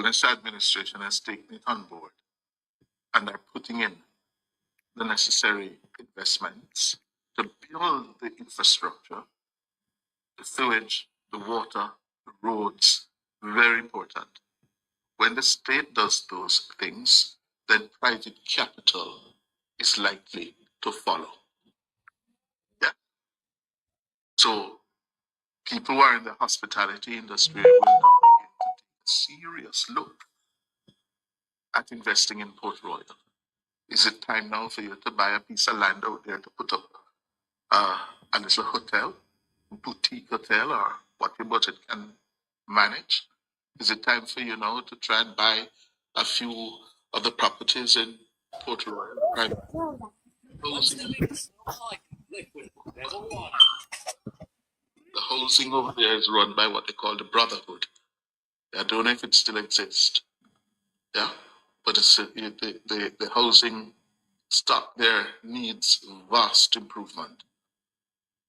Holness administration has taken it on board and are putting in the necessary investments to build the infrastructure, the sewage, the water, the roads, very important. When the state does those things, then private capital is likely to follow. Yeah. So people who are in the hospitality industry will now begin to take a serious look at investing in Port Royal. Is it time now for you to buy a piece of land out there to put up a little hotel, boutique hotel, or what your budget can manage? Is it time for you now to try and buy a few of the properties in Port Royal? Private housing. The housing over there is run by what they call the Brotherhood. I don't know if it still exists. Yeah, but it's the housing stock there needs vast improvement.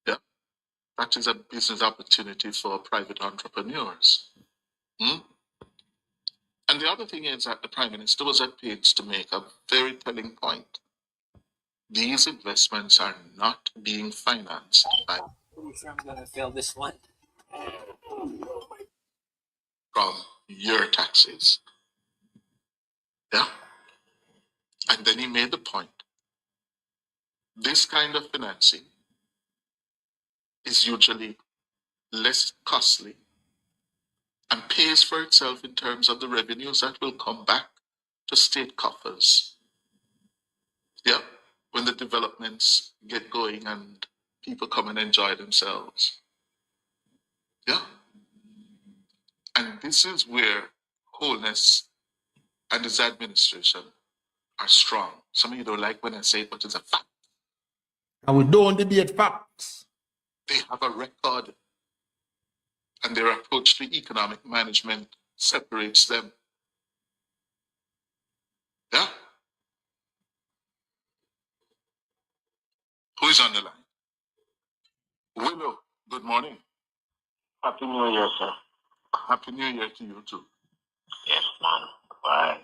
Yeah, that is a business opportunity for private entrepreneurs. And the other thing is that the Prime Minister was at pains to make a very telling point. These investments are not being financed by. Pretty sure I'm gonna fail this one. From your taxes. Yeah. And then he made the point. This kind of financing is usually less costly and pays for itself in terms of the revenues that will come back to state coffers. Yeah. When the developments get going and people come and enjoy themselves. Yeah. And this is where Holness and his administration are strong. Some of you don't like when I say it, but it's a fact. And we don't debate facts. They have a record, and their approach to economic management separates them. Yeah? Who is on the line? Willow, good morning. Happy New Year, sir. Happy New Year to you too. Yes, man. Bye.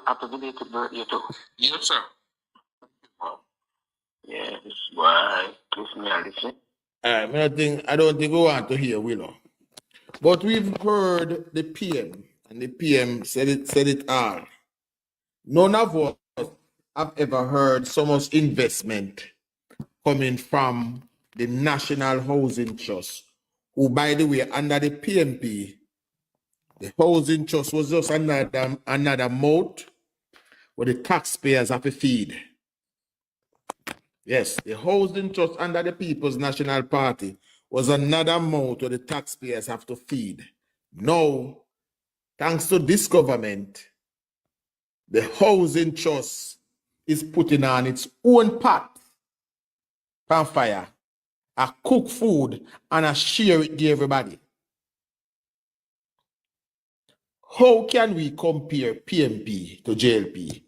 Happy belated birthday too. Yes, sir. Yeah, this why please me a listen. I don't think we want to hear Willow. But we've heard the PM, and the PM said it all. None of us have ever heard so much investment coming from the National Housing Trust, who, by the way, under the PMP, the Housing Trust was just another moat where the taxpayers have to feed. Yes, the Housing Trust under the People's National Party was another moat where the taxpayers have to feed. Now, thanks to this government, the Housing Trust is putting on its own pot on fire, I cook food, and I share it to everybody. How can we compare PMP to JLP?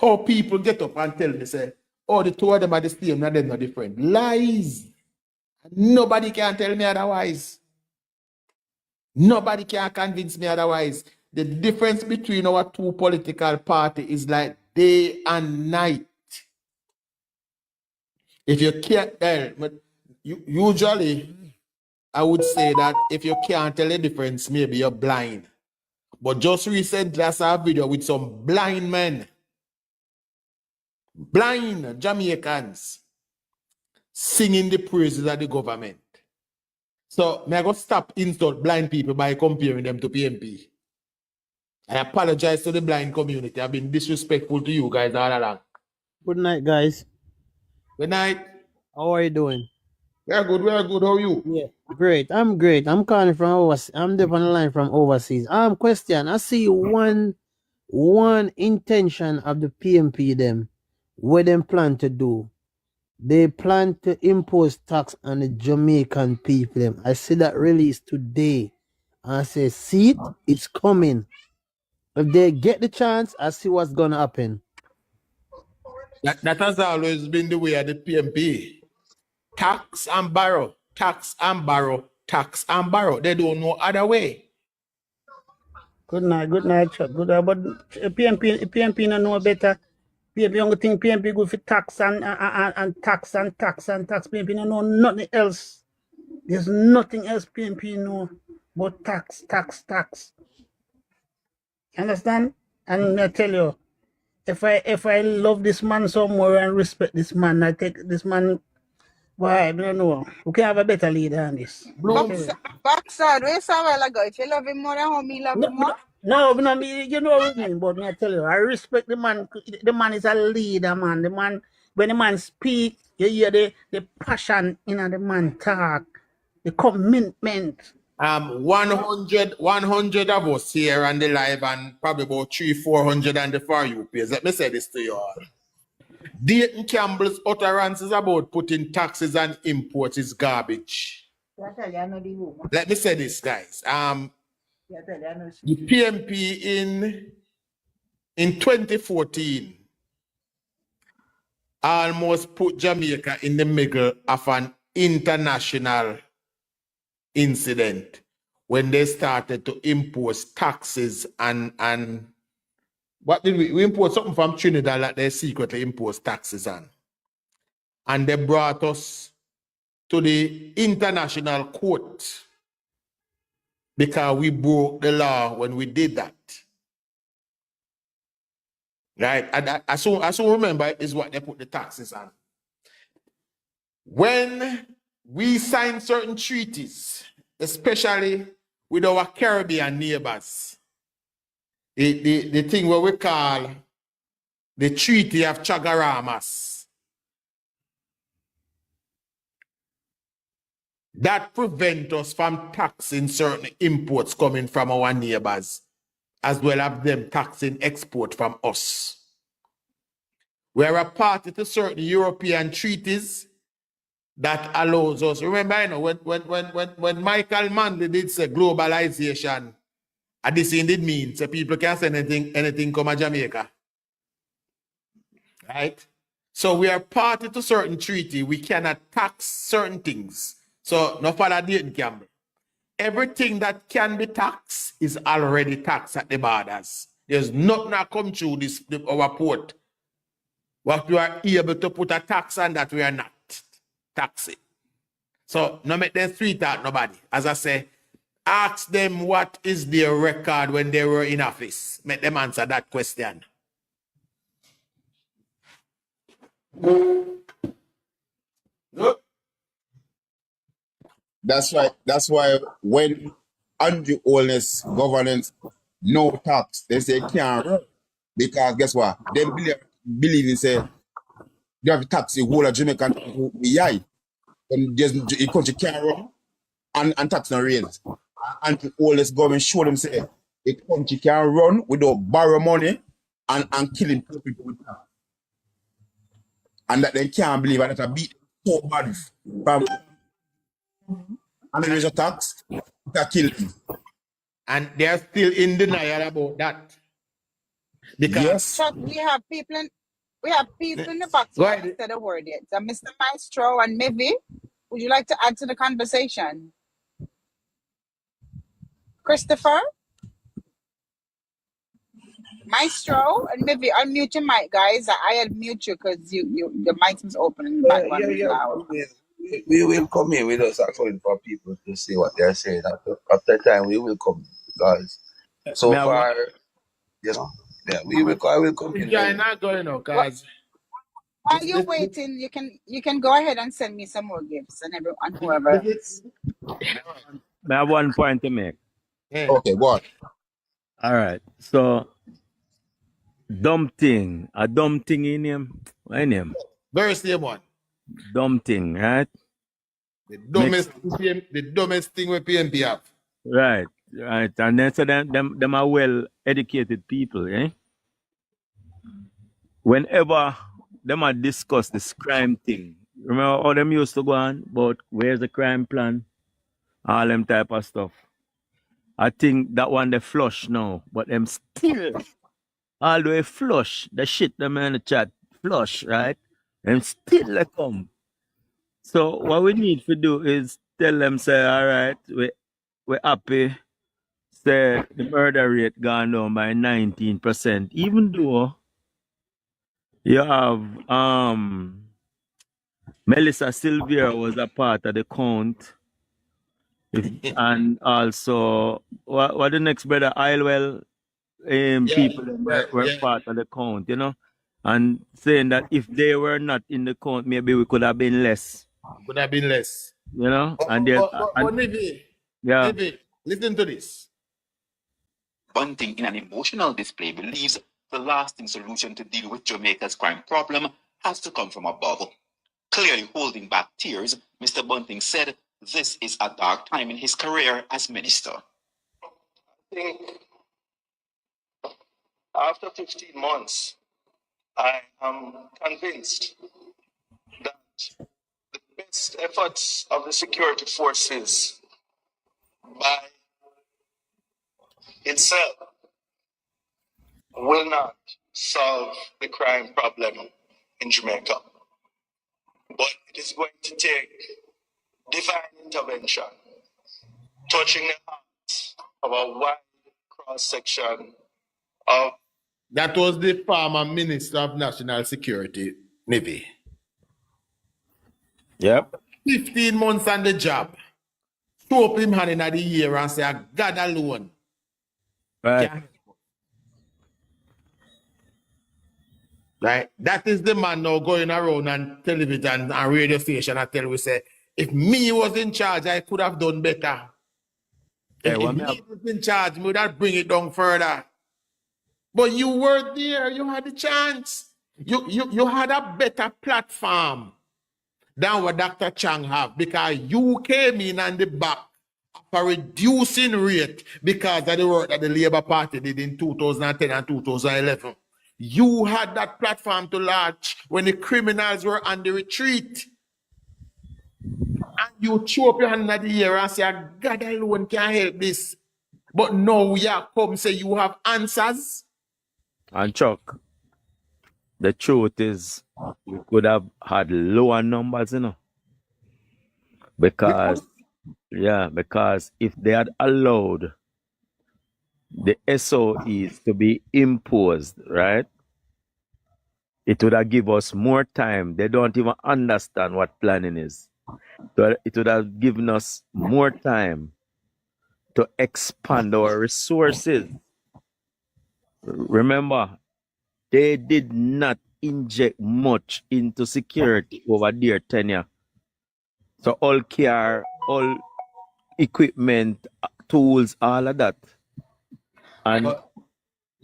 How people get up and tell me, say, oh, the two of them are the same, and they're not different. Lies. Nobody can tell me otherwise. Nobody can convince me otherwise. The difference between our two political parties is like day and night. If you can't tell, but usually I would say that if you can't tell the difference, maybe you're blind. But just recently I saw a video with some blind men, blind Jamaicans, singing the praises of the government. So may I go stop insult blind people by comparing them to PMP. I apologize to the blind community. I've been disrespectful to you guys all along. Good night, guys. Good night. How are you doing? We're good. How are you? Yeah, great. I'm great. I'm calling from overseas. I'm there on the line from overseas. Question. I see one intention of the PMP them. What them plan to do? They plan to impose tax on the Jamaican people. Them. I see that release today. And I say, see it? It's coming. If they get the chance, I see what's gonna happen. That has always been the way of the PMP. Tax and borrow, tax and borrow, tax and borrow. They don't know other way. Good night, Chuck. Good night. But PMP no know better. PMP only think PMP good for tax and tax and tax and tax. PMP no know nothing else. There's nothing else PMP know but tax, tax, tax. Understand? And I tell you, if I love this man so more and respect this man, I take this man. Why I don't know. We can have a better leader than this. Bloom, Backside, we saw a while ago. If you love him more than how me love him more. No, you know what I mean, but me I tell you, I respect the man. The man is a leader, man. The man, when the man speak, you hear the passion in the man talk, the commitment. 100 of us here on the live and probably about 300-400 on the For You page. Let me say this to you all. Dayton Campbell's utterances about putting taxes on imports is garbage. Let me say this, guys. The PMP in 2014 almost put Jamaica in the middle of an international incident when they started to impose taxes and what did we import something from Trinidad that they secretly imposed taxes on. And they brought us to the international court because we broke the law when we did that. Right? And I so remember is what they put the taxes on. When we sign certain treaties, especially with our Caribbean neighbors, the thing what we call the Treaty of Chagaramas, that prevent us from taxing certain imports coming from our neighbors, as well as them taxing export from us. We are a party to certain European treaties that allows us. Remember, you know, when Michael Manley did say globalization, and this indeed means that people can say anything come to Jamaica. Right? So we are party to certain treaty. We cannot tax certain things. So no follow Dayton Campbell. Everything that can be taxed is already taxed at the borders. There's nothing that come through our port. What we are able to put a tax on that we are not taxing. So no make them sweet out nobody. As I say, ask them what is their record when they were in office. Make them answer that question. Look. That's why when under Holness governance, no tax, they say can't run. Because guess what? They believe in say you have to tax the whole of Jamaica who be high. And there's the country can't run and tax no raise. And Holness government show them say the country can run without borrow money and killing poor people with tax. And that they can't believe and that a beat so bad from and then there's a tax that kill them. And they're still in denial about that. Because yes. Chuck, we have people in the box who haven't said a word yet. So Mr. Maestro and Mivy, would you like to add to the conversation? Christopher? Maestro and Mivy, unmute your mic, guys. I unmute you because the mic is open and the background is loud. We will come in with us according for people to see what they're saying. After time, we will come because so far, you know, yeah, I will come in. You're not going on, guys. While you're waiting, you can go ahead and send me some more gifts and whoever. I have one point to make. Yeah. Okay, what? All right. So, dumb thing. A dumb thing in him. What in him? Very same one. Dumb thing, right? The dumbest thing with PMP have. Right. And then so them are well-educated people, eh? Whenever them are discuss this crime thing, remember how them used to go on about where's the crime plan? All them type of stuff. I think that one they flush now, but them still all the way flush the shit them in the chat flush, right? Them still they come. So what we need to do is tell them say, all right, we're happy say the murder rate gone down by 19%, even though you have Melissa Sylvia was a part of the count. And also what the next brother Ilewell people them were part of the count, you know? And saying that if they were not in the count, maybe we could have been less. Could have been less. You know? But maybe, yeah. listen to this. Bunting, in an emotional display, believes the lasting solution to deal with Jamaica's crime problem has to come from above. Clearly holding back tears, Mr. Bunting said this is a dark time in his career as minister. I think after 15 months, I am convinced that the best efforts of the security forces by itself will not solve the crime problem in Jamaica. But it is going to take divine intervention, touching the hearts of a wide cross-section of... That was the former Minister of National Security, Navy. Yep. 15 months on the job. Throw up him hand in the year and say, God alone. Right. Right? That is the man now going around on television and radio station and tell we say, if me was in charge, I could have done better. If me was in charge, we would have bring it down further. But you were there, you had the chance. You had a better platform than what Dr. Chang have because you came in on the back of a reducing rate because of the work that the Labour Party did in 2010 and 2011. You had that platform to launch when the criminals were on the retreat. And you throw up your hand in the air and say, God alone can help this. But now you come say you have answers. And Chuck, the truth is we could have had lower numbers, you know. Because if they had allowed the SOEs to be imposed, right? It would have given us more time. They don't even understand what planning is. But it would have given us more time to expand our resources. Remember, they did not inject much into security over their tenure. So all care, all equipment, tools, all of that. And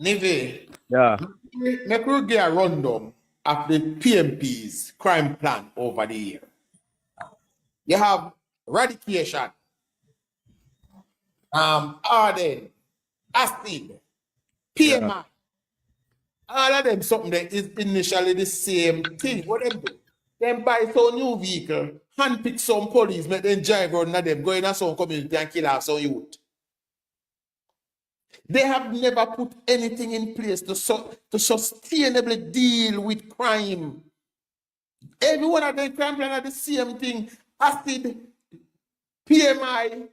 Nive, yeah, make we get a rundown of the PMP's crime plan over the year. You have eradication, Arden, acid, PMI. All of them something that is initially the same thing. What them do? Them buy some new vehicle, handpick some police, make them drive around them, go in a some community and kill off some youth. They have never put anything in place to sustainably deal with crime. Every one of them crime plan are the same thing. Acid, PMI,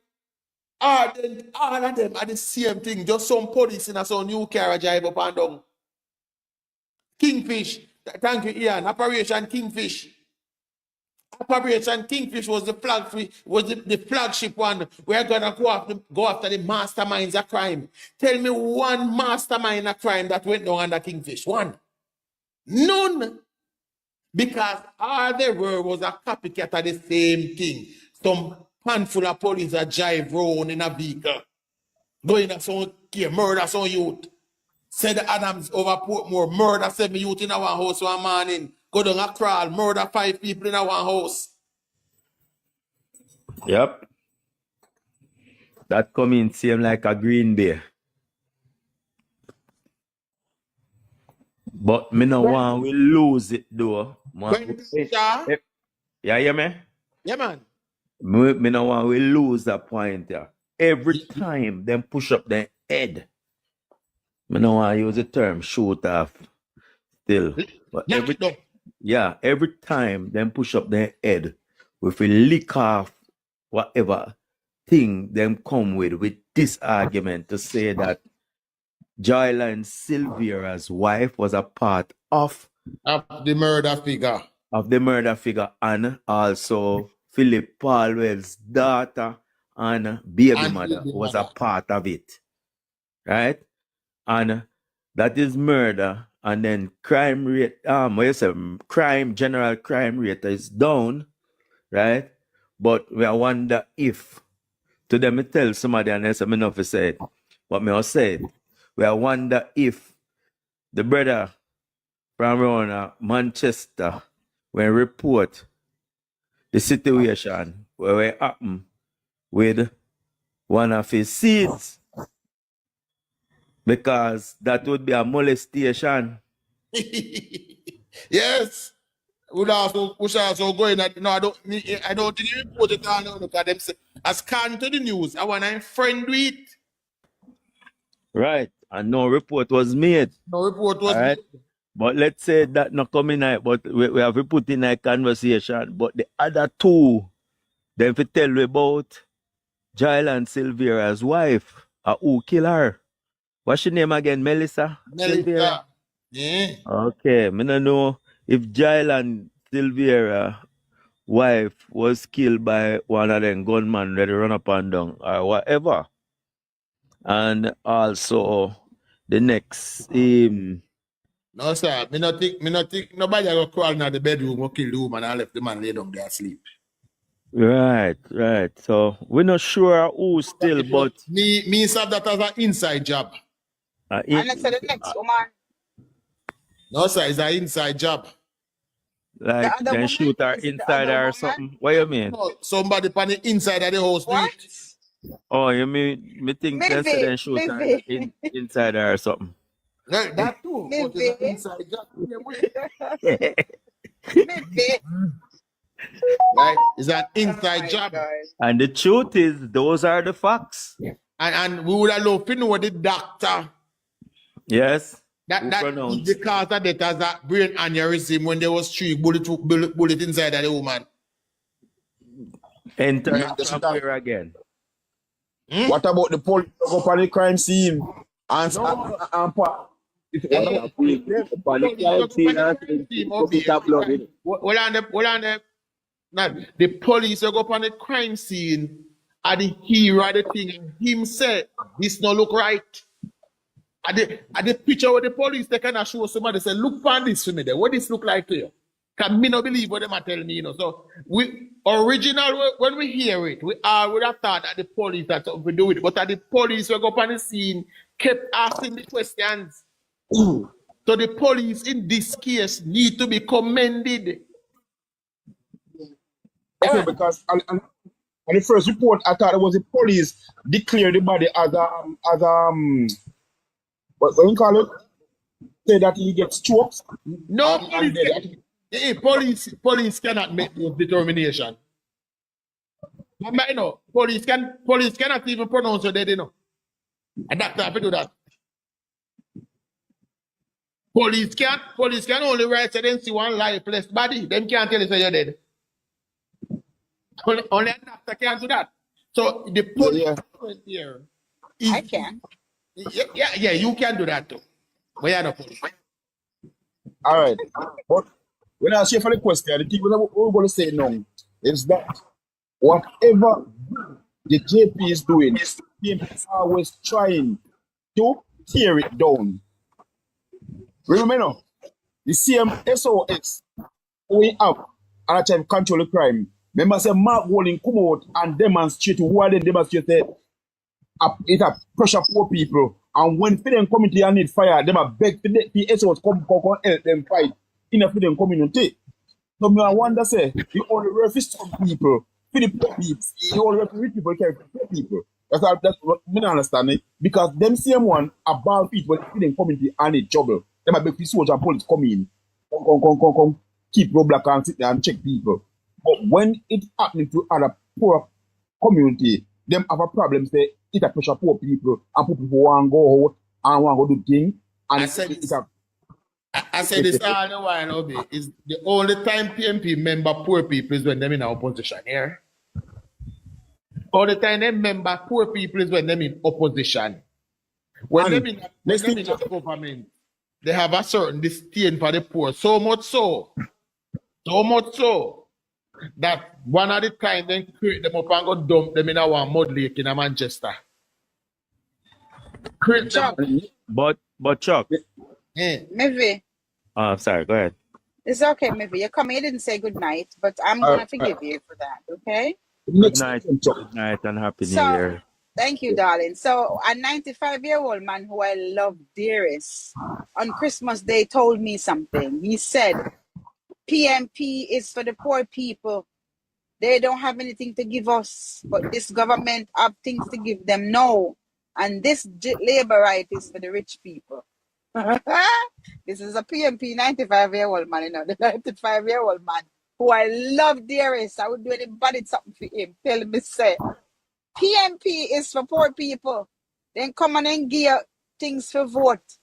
Ardent, all of them are the same thing. Just some police in a some new car drive up and down. Kingfish, thank you, Ian. Operation Kingfish. Operation Kingfish was the flagship one. We're gonna go after the masterminds of crime. Tell me one mastermind of crime that went down under Kingfish. One. None. Because all they were was a copycat of the same thing. Some handful of police that drive around in a vehicle. Going at some care, murder some youth. Said Adams over Portmore, murder 7 youth in our house one morning. Go down a crawl, murder 5 people in our house. Yep. That coming seem like a Green Bay. But me no want we lose it though. Yeah, hear me? Yeah, man. Me no want we lose that point there. Every time them push up their head. Me no want use the term shoot off still. But every time them push up their head, if we lick off whatever thing them come with this argument to say that Joyland Silvera's wife was a part of the murder figure. And also Philip Palwell's daughter and baby And mother baby was a mother. part of it. Right? And that is murder. And then crime rate, general crime rate is down, right? But we wonder if, to them I tell somebody and I say, I know if I say it, but me I say it. We wonder if the brother from around Manchester, when report the situation where it happened with one of his seeds, because that would be a molestation. Yes. We should also go in. No, I don't think you report it all now because them say, as can to the news, I want to friend with it. Right. And no report was made. No report was Right. made. But let's say that not coming out, but we have put in a conversation. But the other two, then we tell you about Joyland Silvera's wife, who killed her. What's your name again? Melissa Silvera? Yeah. Okay, I don't know if Joyland Silvera wife was killed by one of them gunmen that run up and down or whatever. And also the next No, sir. Me not think nobody go crawl in the bedroom, go kill the woman and left the man lay down there asleep. Right. So we're not sure who still, but me serve that as an inside job. And let's say the next woman. No, sir, it's an inside job. like The other then woman? shoot her Is it the inside other her or woman? something. What you mean? No, somebody on the inside of the house do What? it. Oh, you mean me think they said then shoot her inside her or something. No, that too. But it's an inside job. Maybe. Right? It's an inside Oh my job. God. And the truth is, those are the facts. And we would have loved to know the doctor Yes. that Who that pronounced? the cause of death as that brain aneurysm when there was 3 bullet inside of the woman. Entering Yeah, that's from that. where again? What about the police go up on the crime scene and No. what about the police go up on the crime scene and the hero of the thing and him say this no look right. And the picture with the police they can show somebody say look for this for me there. What this look like to you? Can me not believe what them are telling me, you know. So we original when we hear it, we would have thought that the police had something to do with it. But the police who go up on the scene kept asking the questions. So the police in this case need to be commended. okay, because on the first report I thought it was the police declared the body as what you call it? Say that he gets choked. No, and police cannot make those determination. Remember, you know, police cannot even pronounce your dead, you know. And doctor have to do that. Police can only write say they see one lifeless body. Them can't tell you say you're dead. Only a doctor can do that. So the police here. I can. Yeah, you can do that too. But you're not police. All right. But when I say for the question, the thing what we're going to say now is that whatever the JP is doing, PMP is always trying to tear it down. Remember now, the same SOS going up and trying to control the crime. Remember, say Mark Walling come out and demonstrate who are they demonstrate it a pressure poor people. And when freedom community and need fire, them are beg the SOS come help them fight in a freedom community. So me I wonder say you only refer some people, for the poor people, you only refer rich people care for poor people. That's what me not understand it. Because them same one about people when freedom community and need trouble. Them are beg the soldier and police come in, come keep roadblock and sit there and check people. But when it happening to other poor community, them have a problem say it a pressure poor people and people who want to go out and want to do things. And I said this all the while, Obi, is the only time PMP member poor people is when them in our opposition here. All the time, them remember poor people is when them in opposition. When them in government, they have a certain disdain for the poor. So much so that one of the time they create them up and go dump them in a one mud lake in a Manchester. Create them Chuck, up. But Chuck. Yeah. maybe. Sorry, go ahead. It's okay, maybe. You come, you didn't say good night, but I'm going to forgive you for that, okay? Good night and happy New Year. Thank you, darling. So a 95-year-old man who I love dearest on Christmas Day told me something. He said, PMP is for the poor people. They don't have anything to give us, but this government have things to give them. No. And this labor right is for the rich people. This is a PMP 95-year-old man, you know, the 95-year-old man who I love dearest. I would do anybody something for him. Tell me, say, PMP is for poor people. Then come on and give things for vote.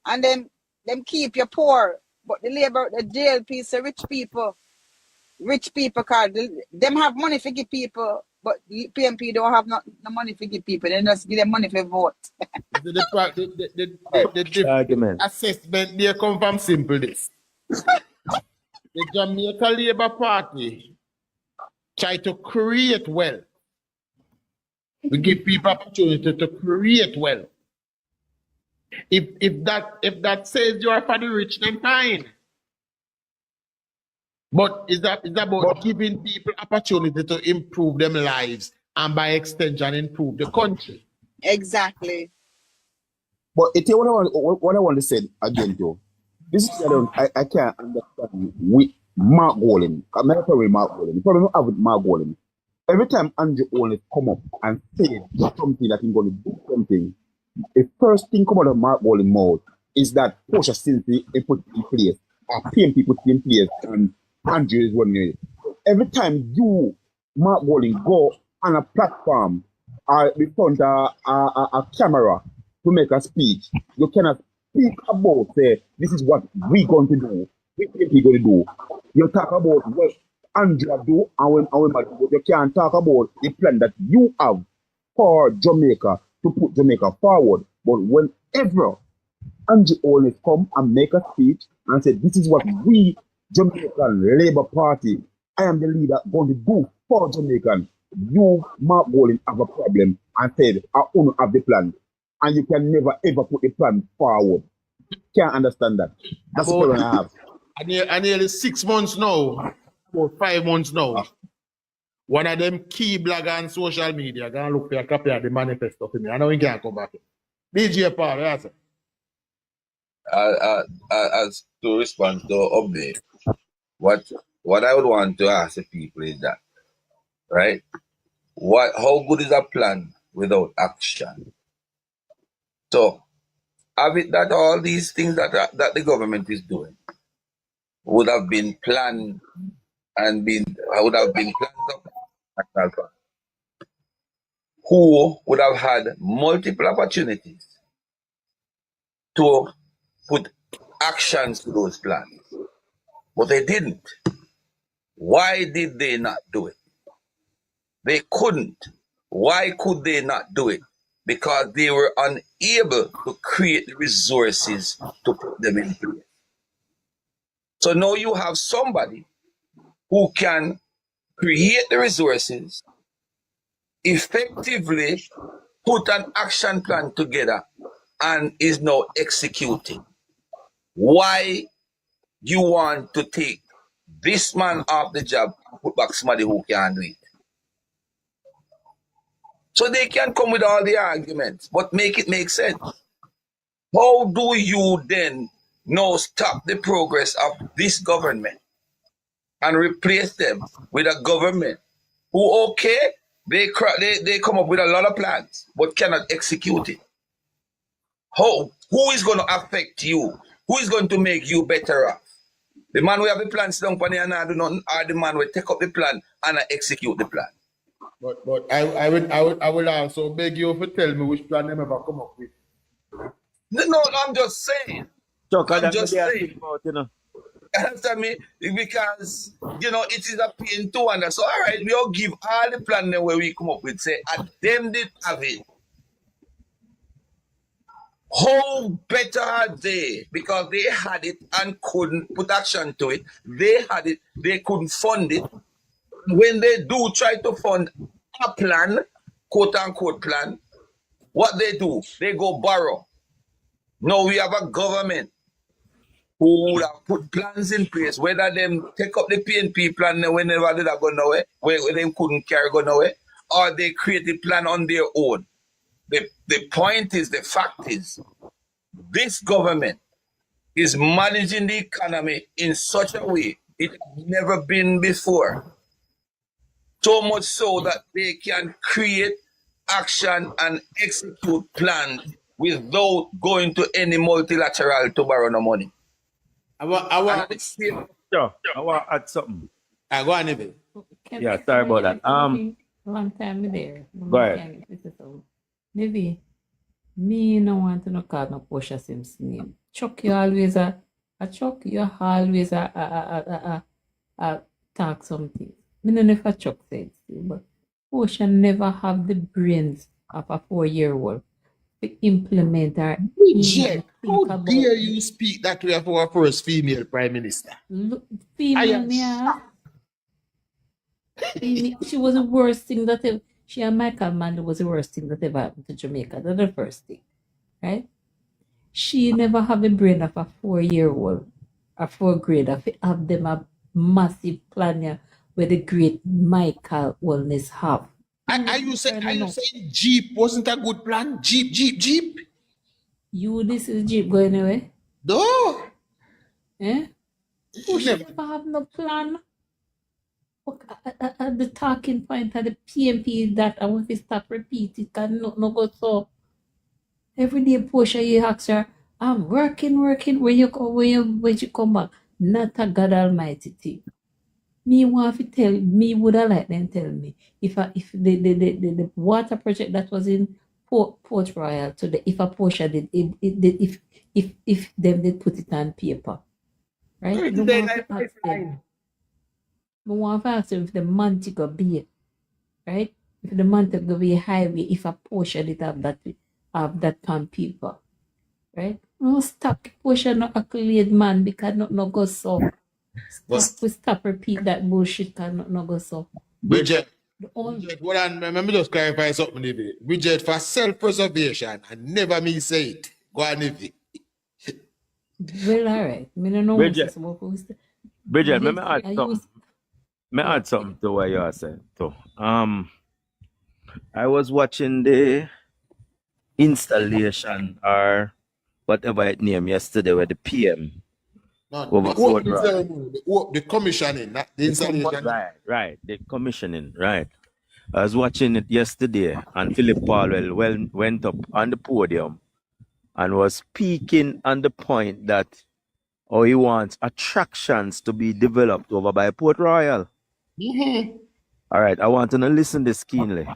And then them keep you poor. But the labor, the JLP is the rich people. Rich people, cause them have money for give people, but the PMP don't have no money for give people. They just give them money for vote. The assessment there come from simple this. The Jamaica Labour Party try to create wealth. We give people opportunity to create wealth. If that says you are for the rich, then fine. But it's about giving people opportunity to improve their lives and by extension improve the country. Exactly. But it what I want to say again though. This is I can't understand with Mark Golden. I'm not with Mark Golden. The problem I have with Mark Golden. Every time Andrew Holness come up and say something that he's going to do something, the first thing come out of Mark Golden's mouth is that Porsche since he put in place, or PMP put in place, and Andrew is running it. Every time you, Mark Golden, go on a platform or before a camera to make a speech, you cannot speak about, say, this is what we're going to do, we PMP going to do. You talk about what Andrew do and when but you can't talk about the plan that you have for Jamaica to put Jamaica forward. But whenever Andrew Holness come and make a speech and say, this is what we, Jamaican Labour Party, I am the leader, going to do for Jamaican, you, Mark Golden, have a problem and said, I only have the plan. And you can never ever put the plan forward. Can't understand that. That's the problem I have. And nearly 6 months now, about 5 months now, one of them key bloggers on social media gonna look for a copy of the manifesto for me. I know he can't come back. DJ Paul, yes, sir. As to respond to update, what I would want to ask the people is that, right? How good is a plan without action? So, have it that all these things that the government is doing would have been planned and would have been planned up, who would have had multiple opportunities to put actions to those plans, but they didn't. Why did they not do it? They couldn't. Why could they not do it? Because they were unable to create the resources to put them in place. So now you have somebody who can create the resources, effectively put an action plan together, and is now executing. Why you want to take this man off the job and put back somebody who can do it? So they can come with all the arguments, but make it make sense. How do you then now stop the progress of this government and replace them with a government who, okay, they come up with a lot of plans, but cannot execute it? How? Who is going to affect you? Who is going to make you better off? The man who have the plans down for and do nothing, or the man will take up the plan and execute the plan? But I will also beg you to tell me which plan them ever come up with. No, I'm just saying. Chuck, I'm just saying. About, you know. Understand me? Because, it is a pain to wonder. So, all right, we all give all the plan then where we come up with, say, and them did have it. How better are they? Because they had it and couldn't put action to it. They had it, they couldn't fund it. When they do try to fund a plan, quote unquote plan, what they do, they go borrow. Now we have a government who would have put plans in place, whether them take up the PNP plan whenever they are going nowhere, where they couldn't carry go nowhere, or they create a plan on their own. The point is, the fact is, this government is managing the economy in such a way it has never been before. So much so that they can create, action, and execute plans without going to any multilateral to borrow no money. I want Sure. I want to add something. go on, Neville. Yeah, sorry about that. Long time there. Go ahead. Maybe me no want to no call no Portia Sims name. Chuck, you always a Chuck, you always a talk something. Me no know if a Chuck said still, but Portia never have the brains of a 4-year-old to implement or Bridget, how dare you speak that way of our first female prime minister? female me have. She was the worst thing that ever. She and Michael Manley was the worst thing that ever happened to Jamaica. That's the first thing, right? She never have the brain of a 4-year-old, a 4th grader. Have them a massive plan here where the great Michael Holness have. Are you saying Jeep wasn't a good plan? Jeep? This is Jeep going away? No. Eh? She never have no plan. The talking point of the PMP that I want to stop repeating because no go so. Every day Portia you ask her, I'm working, when you come back. Not a God Almighty thing. Me want to tell me would have like them tell me if the water project that was in Port Royal today, if a Portia did if them did put it on paper. Right? I want to ask them if the Montego Bay, right? If the Montego Bay highway, if a Portia did have that on paper, right? No stop Portia no accolade man because no go so. Stop repeat that bullshit because no go so. Bridget, hold on, let me just clarify something, Nivi. Bridget, for self-preservation, and never me say it. Go on, Nivi. Well, all right. Me no know Bridget, let me add something. Add something to what you are saying too. I was watching the installation or whatever it named yesterday with the PM. The commissioning, not the installation. Right. The commissioning, right. I was watching it yesterday and Philip Powell went up on the podium and was speaking on the point that he wants attractions to be developed over by Port Royal. Mm-hmm. All right, I want to listen this keenly.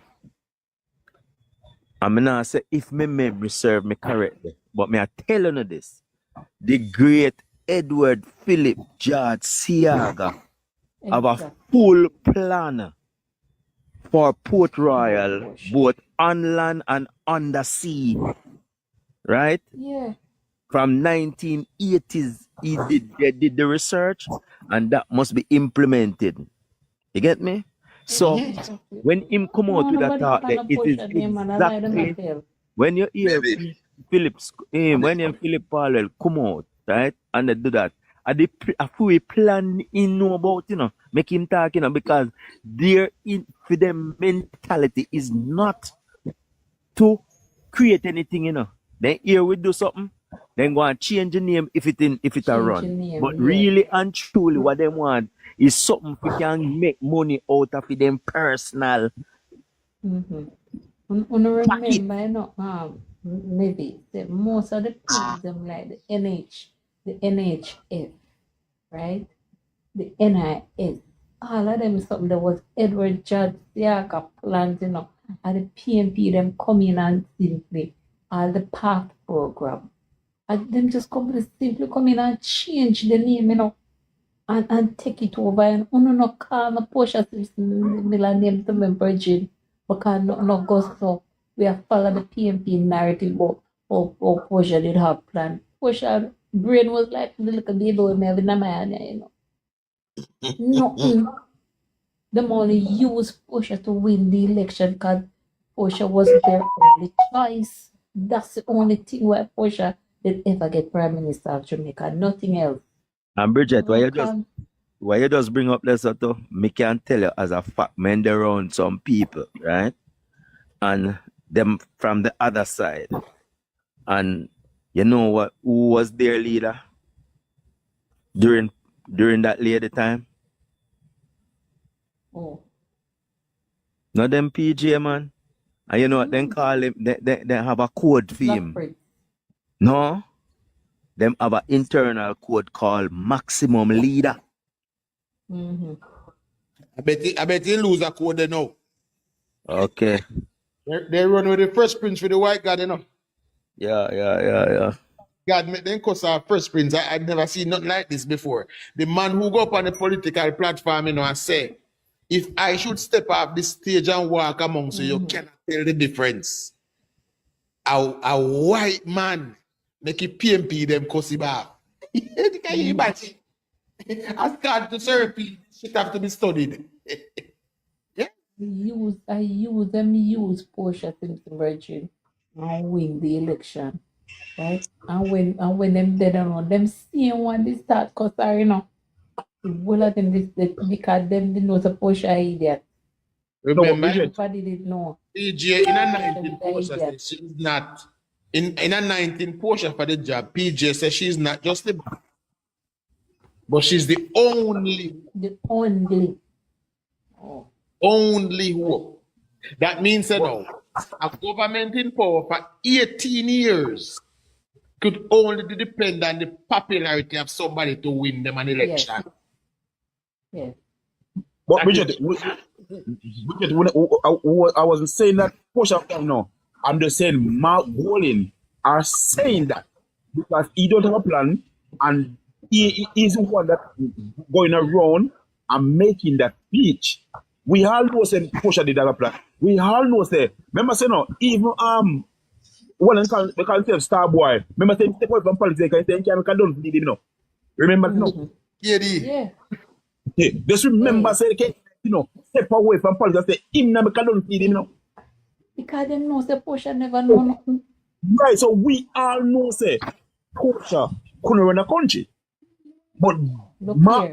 I'm gonna say if my memory serve me correctly, but me I tell you this. The great Edward Philip George Siaga have a full plan for Port Royal, both on land and undersea. Right? Yeah. From 1980s, they did the research, and that must be implemented. You get me? So when him come out with that thought, it is exactly when you hear Philip Powell come out, right, and they do that, a full plan in know about, make him talk, because for them mentality is not to create anything, Then here we do something, then go and change the name if it a run. But really and truly what they want is something we can make money out of it, them personal. Mm-hmm. Remember, maybe most of the people them like the NHF, right? The NIS. All of them something that was Edward Judd Siaka plans, and the PMP them come in and simply all the PATH program. And them just simply come in and change the name, and take it over and no call no Portia Simpson name to me virgin because no go so we have followed the PMP narrative of Portia did have plan. Portia brain was like the little baby with me having a man, you know. Nothing. Them only use Portia to win the election because Portia was their only choice. That's the only thing where Portia did ever get Prime Minister of Jamaica. Nothing else. And Bridget, No can. why you just bring up Lesotho, me can tell you as a fact, men there around some people, right? And them from the other side. And you know what? Who was their leader during that lady time? Oh. Not them PJ man. And you know what? Them call him. They have a code for him. Blackbird. No, them have an internal code called maximum leader. Mm-hmm. I bet he lose a code there now. Okay. They run with the first prince for the white god, you know. Yeah. God make them cuss our first prince. I've never seen nothing like this before. The man who go up on the political platform, you know, and say, if I should step off this stage and walk amongst you, you cannot tell the difference. A white man make it PMP them cuss him off. Can you imagine? I start to serve people. Shit have to be studied. I use Portia Simpson Virgin and win the election. Right? And when them dead around, them same one they start cause you know. Well of them this because them didn't know the Portia idiot. Remember, Everybody didn't know. PJ in a 19 Portia says she's not in a 19 Portia for the job. PJ says she's not just the but she's the only hope. That means that now a government in power for 18 years could only depend on the popularity of somebody to win them an election. Yes. But Bridget, I wasn't saying that Portia, no. I'm just saying Mark Bolin are saying that because he don't have a plan and he is the one that going around and making that speech. We all know say Portia did have a plan. We all know say, remember say no, even one they call himself Star Boy. Remember say step away from politics and say he can don't lead him, you know. Remember no? Yeah. Just remember say you know, step away from politics and say him never can don't lead him, you know. Because them know say Portia never know nothing. Right, so we all know say Portia couldn't run a country. But Mark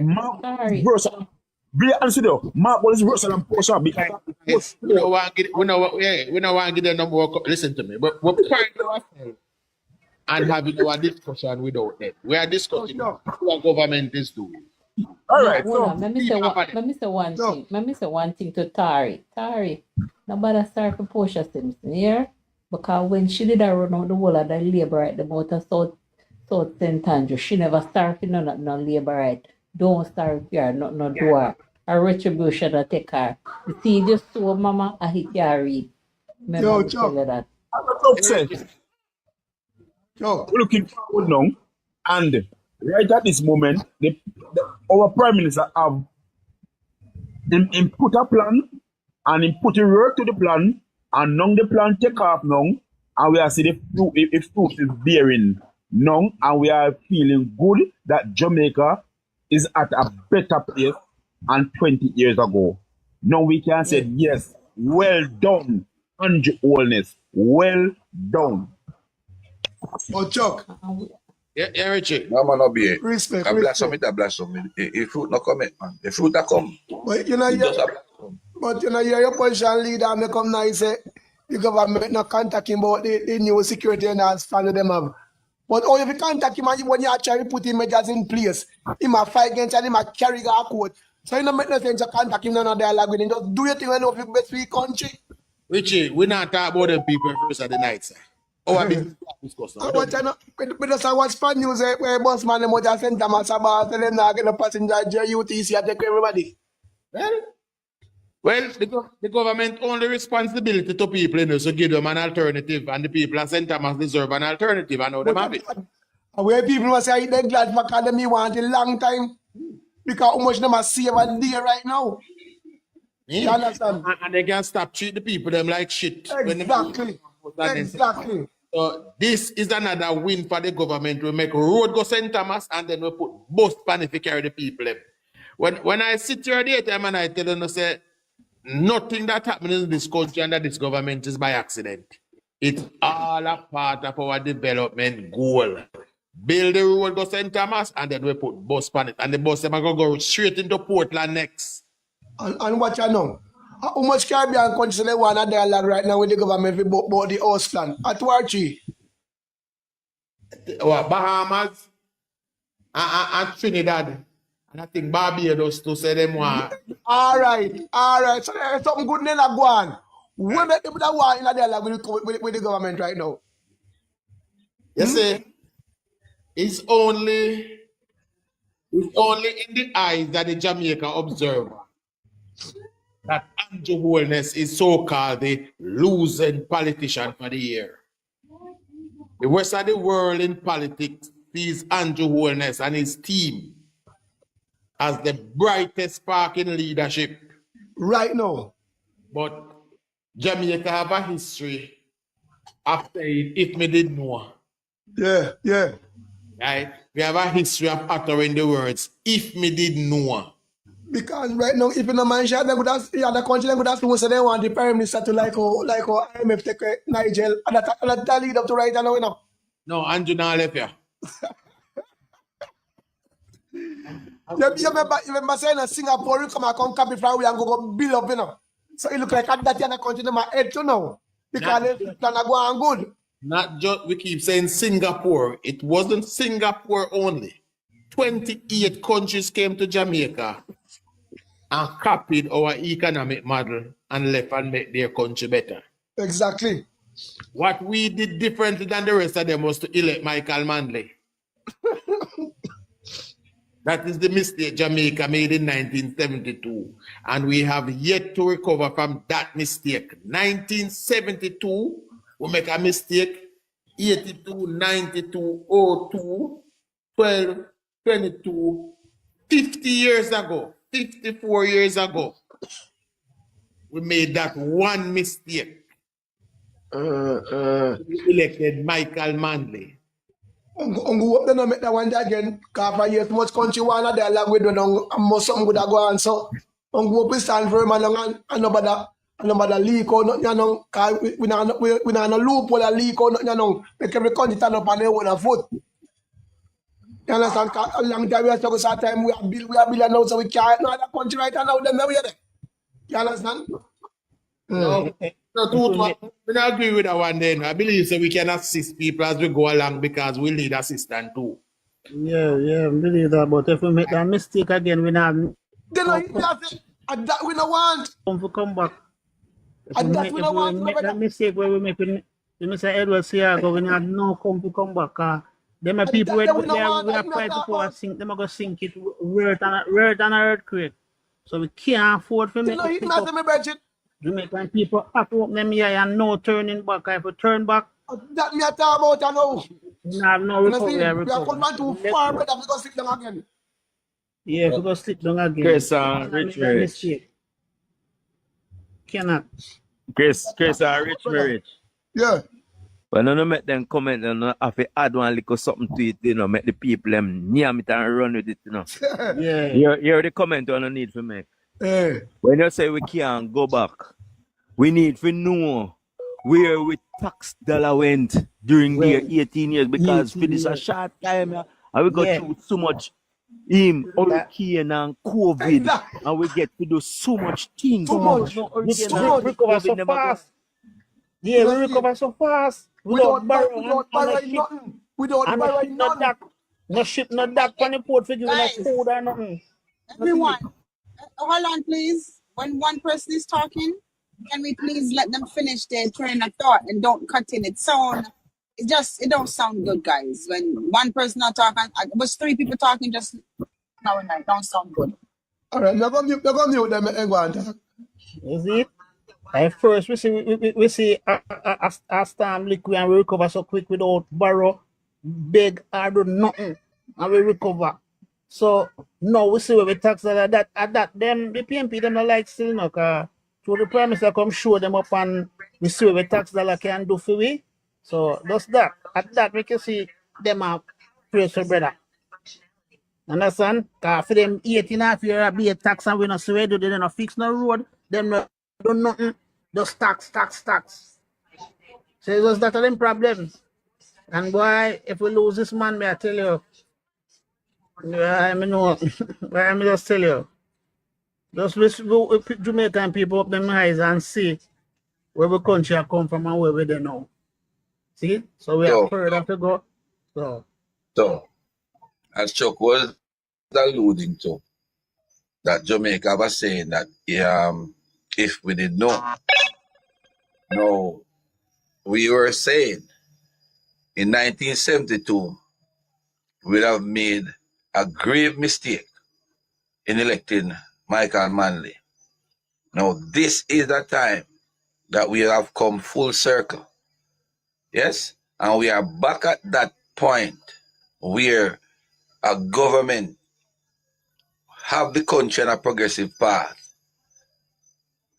Russell, really honestly though, Mark was Russell and Portia because we don't want to get them no more. Listen to me, but we're finding ourselves and having our discussion without them. We are discussing what our government is doing. All right, let me say one thing to Tari. Tari, nobody sorry for Portia Simpson here because when she did run out the whole of the labor right the motor South St. Andrew, she never started no labor right. Don't start here, no door. A retribution to take her. You see, just so mama, I hit your read. Remember me tell you that. We're looking forward now, and right at this moment, our Prime Minister have put a plan and put a work to the plan, and now the plan take off now, and we are seeing the fruit is bearing now, and we are feeling good that Jamaica is at a better place than 20 years ago. Now we can say, yes, well done, Andrew Holness, well done. Oh, Chuck. Yeah, Richie. No, man, not be. Respect. I bless me. The fruit not come, man. The fruit that come. But you know, your position leader may come now and say the government not contact him about the new security enhancement that them have. But if you contact him and when you actually put him measures in place, he might fight against and he might carry a court. So you don't make no sense to contact him, no dialogue with him. Just do your thing and know if you best for your country. Richie, we not talk about them people first at the night, sir. Our business discuss. But just I watch fan news where boss man them just send them as about tell them now get the passenger UTC and take everybody. Well, the government only responsibility to people, you know, so give them an alternative, and the people at St. Thomas deserve an alternative, and now them have it. Where people will say they're glad for academy want a long time. Because how much them are save a day right now. You understand? And they can stop treat the people them like shit. Exactly. Exactly. So this is another win for the government. We make road go St. Thomas and then we put bus pan if you carry the people them. When I sit here at the time and I tell them, say, nothing that happens in this country under this government is by accident. It's all a part of our development goal. Build the road go St. Thomas and then we put bus pan it. And the bus them are going to go straight into Portland next. And what you know? How much Caribbean countries they want a dialogue right now with the government about the house plan? At Warchi? Bahamas and Trinidad. And I think Barbados to say them want. All right. So there's something good in that go on. We make them that want in a dialogue with the government right now. You see, it's only in the eyes that the Jamaica observer that Andrew Holness is so-called the losing politician for the year. The rest of the world in politics sees Andrew Holness and his team as the brightest spark in leadership. Right now. But Jamaica have a history of saying, if me did know. Yeah. Right? We have a history of uttering the words, if me did know. Because right now, if you don't mind, they would have the other country, they would have to say they want the Prime Minister to like IMF take Nigel. And that lead up to right now, you know. No, Andrew now left here. You remember saying in Singapore, you come copy from we and go build up, you know. So it look like that other country in my head too now. Because it's gonna go on good. Not just, we keep saying Singapore. It wasn't Singapore only. 28 countries came to Jamaica and copied our economic model and left and make their country better. Exactly. What we did differently than the rest of them was to elect Michael Manley. That is the mistake Jamaica made in 1972. And we have yet to recover from that mistake. 1972, we make a mistake. 82, 92, 02, 12, 22, 50 years ago, 54 years ago, we made that one mistake. We elected Michael Manley. Hope they don't make that one again. Because for years, much country want their language and most something would have gone. So, hope we stand for him and nobody leak or nothing, you know. Because we not a loophole a leak or nothing, you know. Make every country stand up on their own foot. You understand? Because a long time we have to start time we are building now, so we can't know that country right now, then we are there. You understand? No, we don't agree with that one then. I believe so we can assist people as we go along because we need assistance too. Yeah, I believe that. But if we make that mistake again, we not. Then that we don't want. Come back. And that we don't want. Make that mistake where we make Mr. Edward Siago, we not no come back. Them are people where we are fight before sink. Them are gonna sink it worse than an earthquake. So we can't afford to make it. Jamaican people have to open them here and no turning back. If we turn back, that me a talk about you know. We have no recovery. We are coming too far, but we go sit down again. Yeah, we go sit down again. Chris, Rich. Cannot. Chris, Rich. Yeah. But no make them comment and have to add one little something to it, you know, make the people them near it and run with it, you know. Yeah. You're the comment you don't need to make. Hey. When you say we can't go back, we need to know where we tax dollar went during the 18 years because for this a short time and we got through so much hurricane and COVID and we get to do so much things. Too much. We recover so fast. Yeah, we recover so fast. Without borrowing nothing. Without borrowing nothing. No ship, no dock on the port for giving us food or nothing. Everyone, hold on, please. When one person is talking, can we please let them finish their train of thought and don't cut in it? It don't sound good, guys. When one person not talking, it was 3 people talking just now and then. Don't sound good. All right, you're going to mute them and go on talk. Is it? At first, we see a storm liquid and we recover so quick without borrow, beg, or do nothing, and we recover. So now we see where we tax that at that them the PMP them not like still through the Prime Minister come show them up and we see where we tax dollar can do for we. So just that. At that we can see them are praise for brother. Understand? Cause for them 18.5 years be a tax and we not see where do they not fix no road, them not do nothing, just tax. So it's just that are them problems. And boy, if we lose this man, may I tell you, I know, I me just tell you, just we Jamaican people up them eyes and see where we country are come from and where we there now. See? So we are So, further to go. So so as Chuck was alluding to, that Jamaica was saying that if we did know, no, we were saying in 1972 we'd have made a grave mistake in electing Michael Manley. Now this is the time that we have come full circle. Yes? And we are back at that point where a government have the country on a progressive path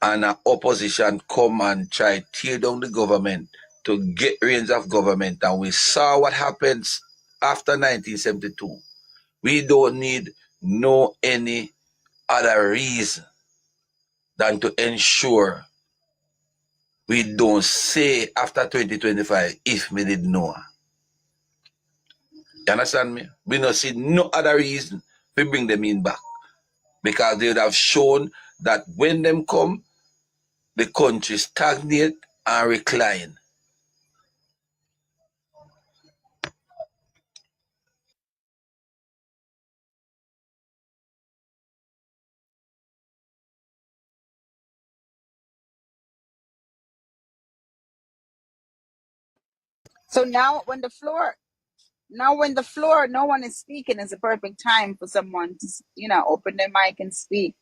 and an opposition come and try tear down the government to get reins of government. And we saw what happens after 1972. We don't need no any other reason than to ensure we don't say after 2025 if we did know. You understand me? We don't see no other reason to bring them in back. Because they would have shown that when them come, the country stagnate and recline. So now when the floor no one is speaking, is the perfect time for someone to open their mic and speak.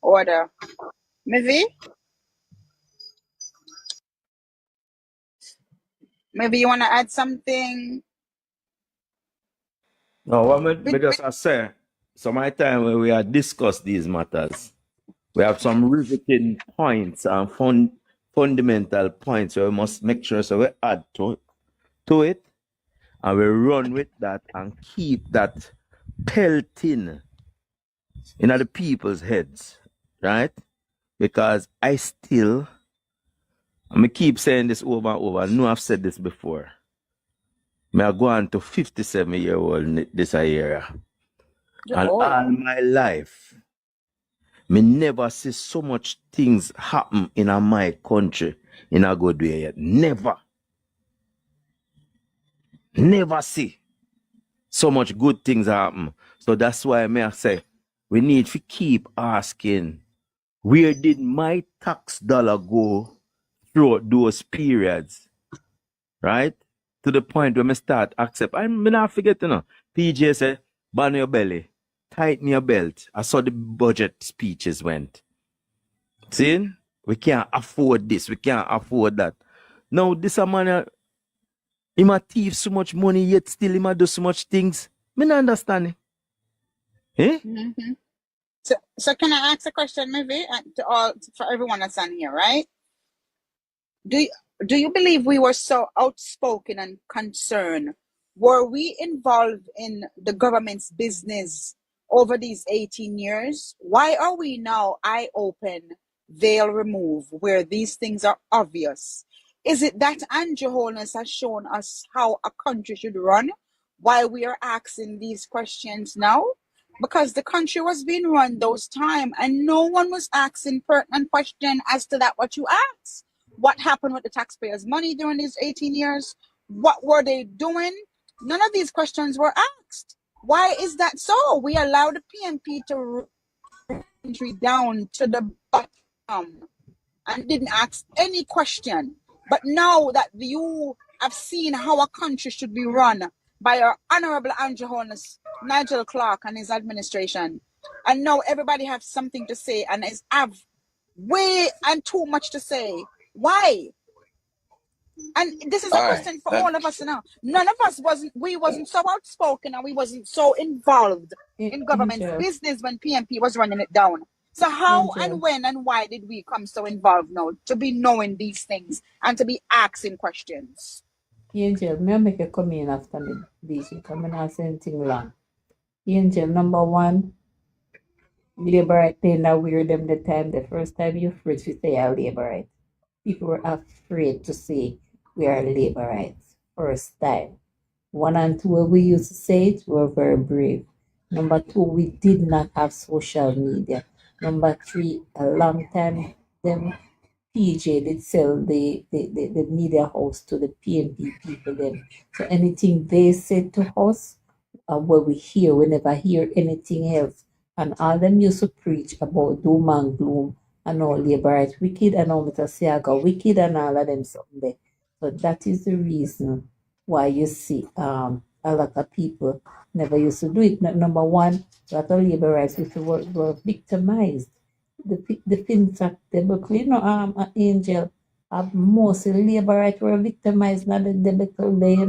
Order. Maybe you want to add something. No, what me just I say, so my time when we are discuss these matters, we have some riveting points and fundamental points where we must make sure so we add to it and we run with that and keep that pelting in the people's heads, right? Because I keep saying this over and over. I know I've said this before. I go on to 57-year-old this year. And all my life, me never see so much things happen in my country in a good way yet. Never. Never see so much good things happen. So that's why I say we need to keep asking, where did my tax dollar go throughout those periods? Right? To the point where I start accept. I'm not forgetting. PJ said, burn your belly, tighten your belt. I saw the budget speeches went. See? We can't afford this. We can't afford that. Now, this a man, he might thief so much money, yet still he might do so much things. Me not understand it. Eh? Mm-hmm. So can I ask a question, maybe, for everyone that's on here, right? Do you believe we were so outspoken and concerned? Were we involved in the government's business over these 18 years? Why are we now eye open, veil remove, where these things are obvious? Is it that Andrew Holness has shown us how a country should run? Why we are asking these questions now? Because the country was being run those time and no one was asking pertinent question as to that what you asked. What happened with the taxpayers' money during these 18 years? What were they doing? None of these questions were asked. Why is that so? We allow the PMP to country down to the bottom and didn't ask any question. But now that you have seen how a country should be run by our Honorable Andrew Holness, Nigel Clark and his administration, and now everybody has something to say and have way and too much to say. Why? And this is a All right. question for all of us now. None of us wasn't so outspoken and we wasn't so involved in government's Angel, business when PMP was running it down. So how and Angel, when and why did we come so involved now to be knowing these things and to be asking questions? Angel, may I make a comment after me, DJ? Come and ask anything long. Angel, number one, labor right thing that weird them the time, the first time you first you say a labor right. People were afraid to say we are labor rights. First time. One and two, when we used to say it, we were very brave. Number two, we did not have social media. Number three, a long time, them PJ did sell the media house to the PNP people then. So anything they said to us, what we never hear anything else. And all them used to preach about doom and gloom and all labor rights wicked and all Mr. Siaga wicked and all of them something there. So that is the reason why you see a lot of people never used to do it. Number one, a lot of labor rights used to were victimized. The things that they were, Angel, most labor rights were victimized, not the debacle there,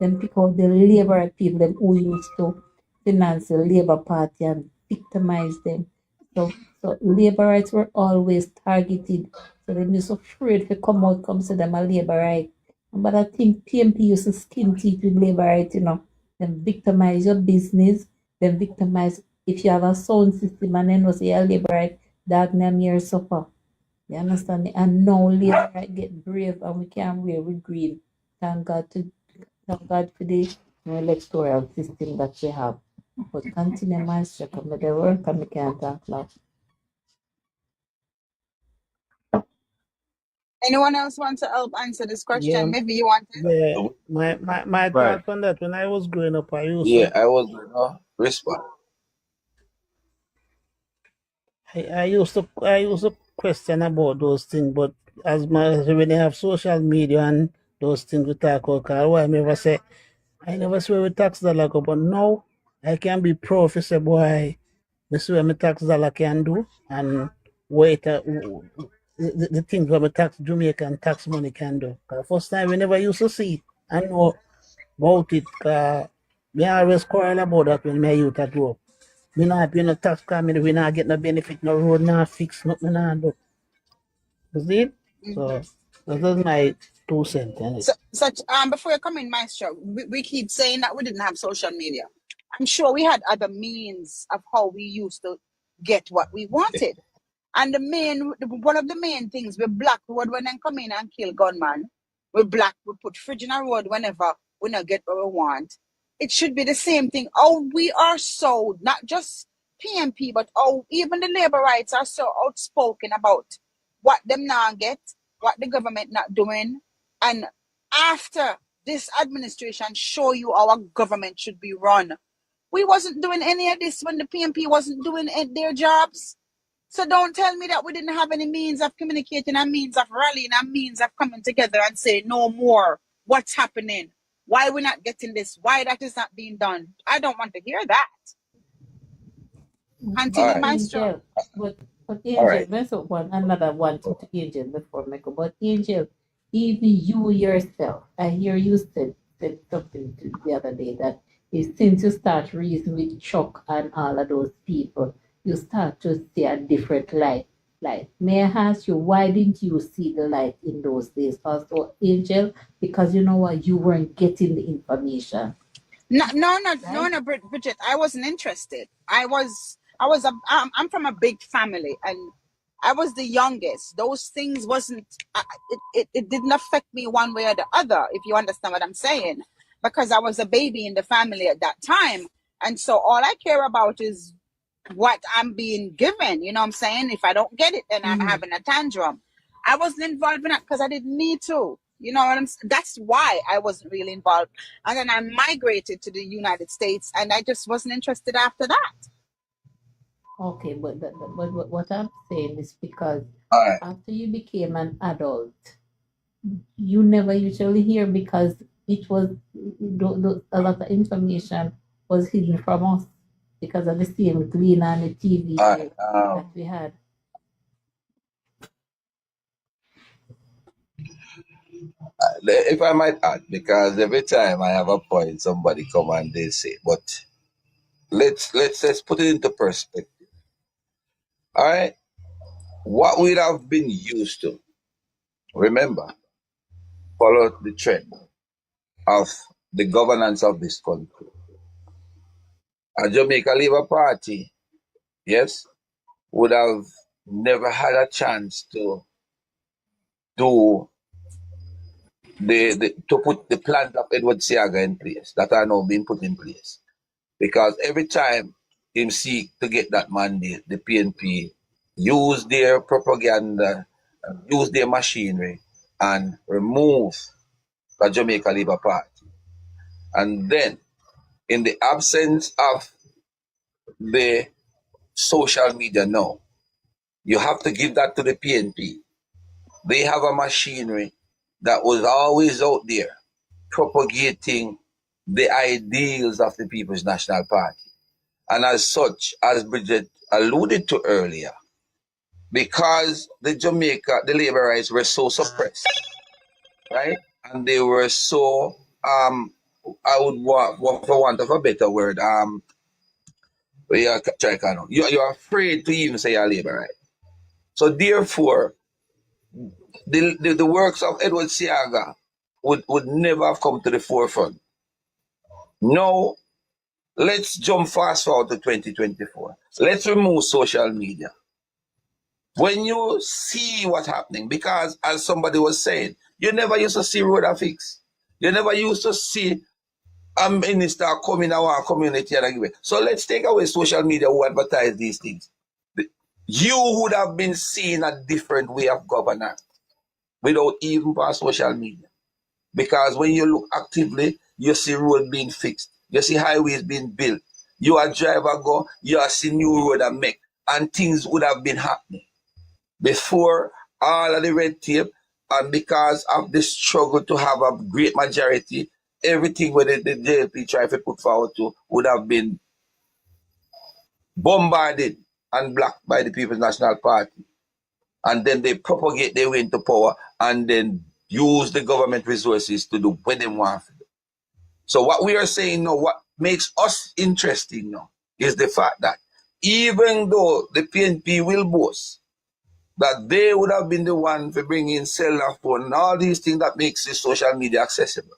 them pick out the labor people, them who used to finance the Labour Party and victimize them. So labor rights were always targeted. So they used so afraid to come say them a labor right. But I think PMP used to skin teeth with labor right, Them victimize your business, them victimize if you have a sound system and then was a labor right, that name your suffer. You understand me? And now labor right get brave and we can wear with green. Thank God for the electoral system that we have. But continue my struggle, but the work and we can't talk now. Anyone else want to help answer this question? Yeah, Maybe you want to. yeah. My Right. thought on that, when I was growing up, I used Yeah, to I was respond. I used to question about those things, but as when they have social media and those things we talk about, why I never swear with tax dollar go, but now I can be pro if you say boy, I swear my tax dollar can do and wait the things what my tax Jamaican tax money can do. 'Cause first time we never used to see and know about it. Me always quarrel about that when my youth a grow up. Me not pay no tax because we not get no benefit, no road not fix, nothing not do. You see it? So that's my 2 cents on it. Before you come in, Maestro, we keep saying that we didn't have social media. I'm sure we had other means of how we used to get what we wanted. And one of the main things, we block road when they come in and kill gunman. We put fridge in a road whenever we not get what we want. It should be the same thing. Oh, we are so, not just PMP, but even the labor rights are so outspoken about what them not get, what the government not doing. And after this administration show you our government should be run, we wasn't doing any of this when the PMP wasn't doing their jobs. So don't tell me that we didn't have any means of communicating and means of rallying and means of coming together and say no more. What's happening? Why we're not getting this? Why that is not being done? I don't want to hear that. Continue, All right. Maestro. Angel, but All Angel, right. there's another one to Angel before Michael. But Angel, even you yourself, I hear you said something the other day that since you start reasoning with Chuck and all of those people, you start to see a different light. Like, may I ask you, why didn't you see the light in those days? Also, Angel, because you know what, you weren't getting the information. No, Bridget. I wasn't interested. I'm from a big family, and I was the youngest. Those things wasn't. It didn't affect me one way or the other. If you understand what I'm saying, because I was a baby in the family at that time, and so all I care about is what I'm being given. You know what I'm saying? If I don't get it, then I'm having a tantrum. I wasn't involved in that because I didn't need to. You know what I'm saying? That's why I wasn't really involved. And then I migrated to the United States and I just wasn't interested after that. Okay, but what I'm saying is because All right. after you became an adult, you never usually hear because it was a lot of information was hidden from us because of the same glean on the TV All right. that we had. If I might add, because every time I have a point, somebody come and they say, but let's put it into perspective. All right, what we have been used to, remember, follow the trend of the governance of this country. A Jamaica Labour Party, yes, would have never had a chance to do to put the plans of Edward Siaga in place that are now being put in place. Because every time him seek to get that mandate, the PNP use their propaganda, use their machinery, and remove the Jamaica Labour Party. And then, in the absence of the social media now, you have to give that to the PNP. They have a machinery that was always out there propagating the ideals of the People's National Party. And as such, as Bridget alluded to earlier, because the Laborites were so suppressed, right? And they were so, I would want, for want of a better word, you're afraid to even say a Laborite. So therefore, the works of Edward Siaga would never have come to the forefront. Now, let's jump fast forward to 2024. Let's remove social media. When you see what's happening, because as somebody was saying, you never used to see road fix. You never used to see a minister coming to our community and give it. So let's take away social media who advertise these things. You would have been seeing a different way of governance without even past social media. Because when you look actively, you see road being fixed. You see highways being built. You are driver go, you are see new road and make. And things would have been happening before all of the red tape, and because of the struggle to have a great majority, everything where the JLP tried to put forward to would have been bombarded and blocked by the People's National Party. And then they propagate their way into power and then use the government resources to do what they want. So what we are saying now, what makes us interesting now, is the fact that even though the PNP will boast that they would have been the one for bringing cellular phone and all these things that makes the social media accessible.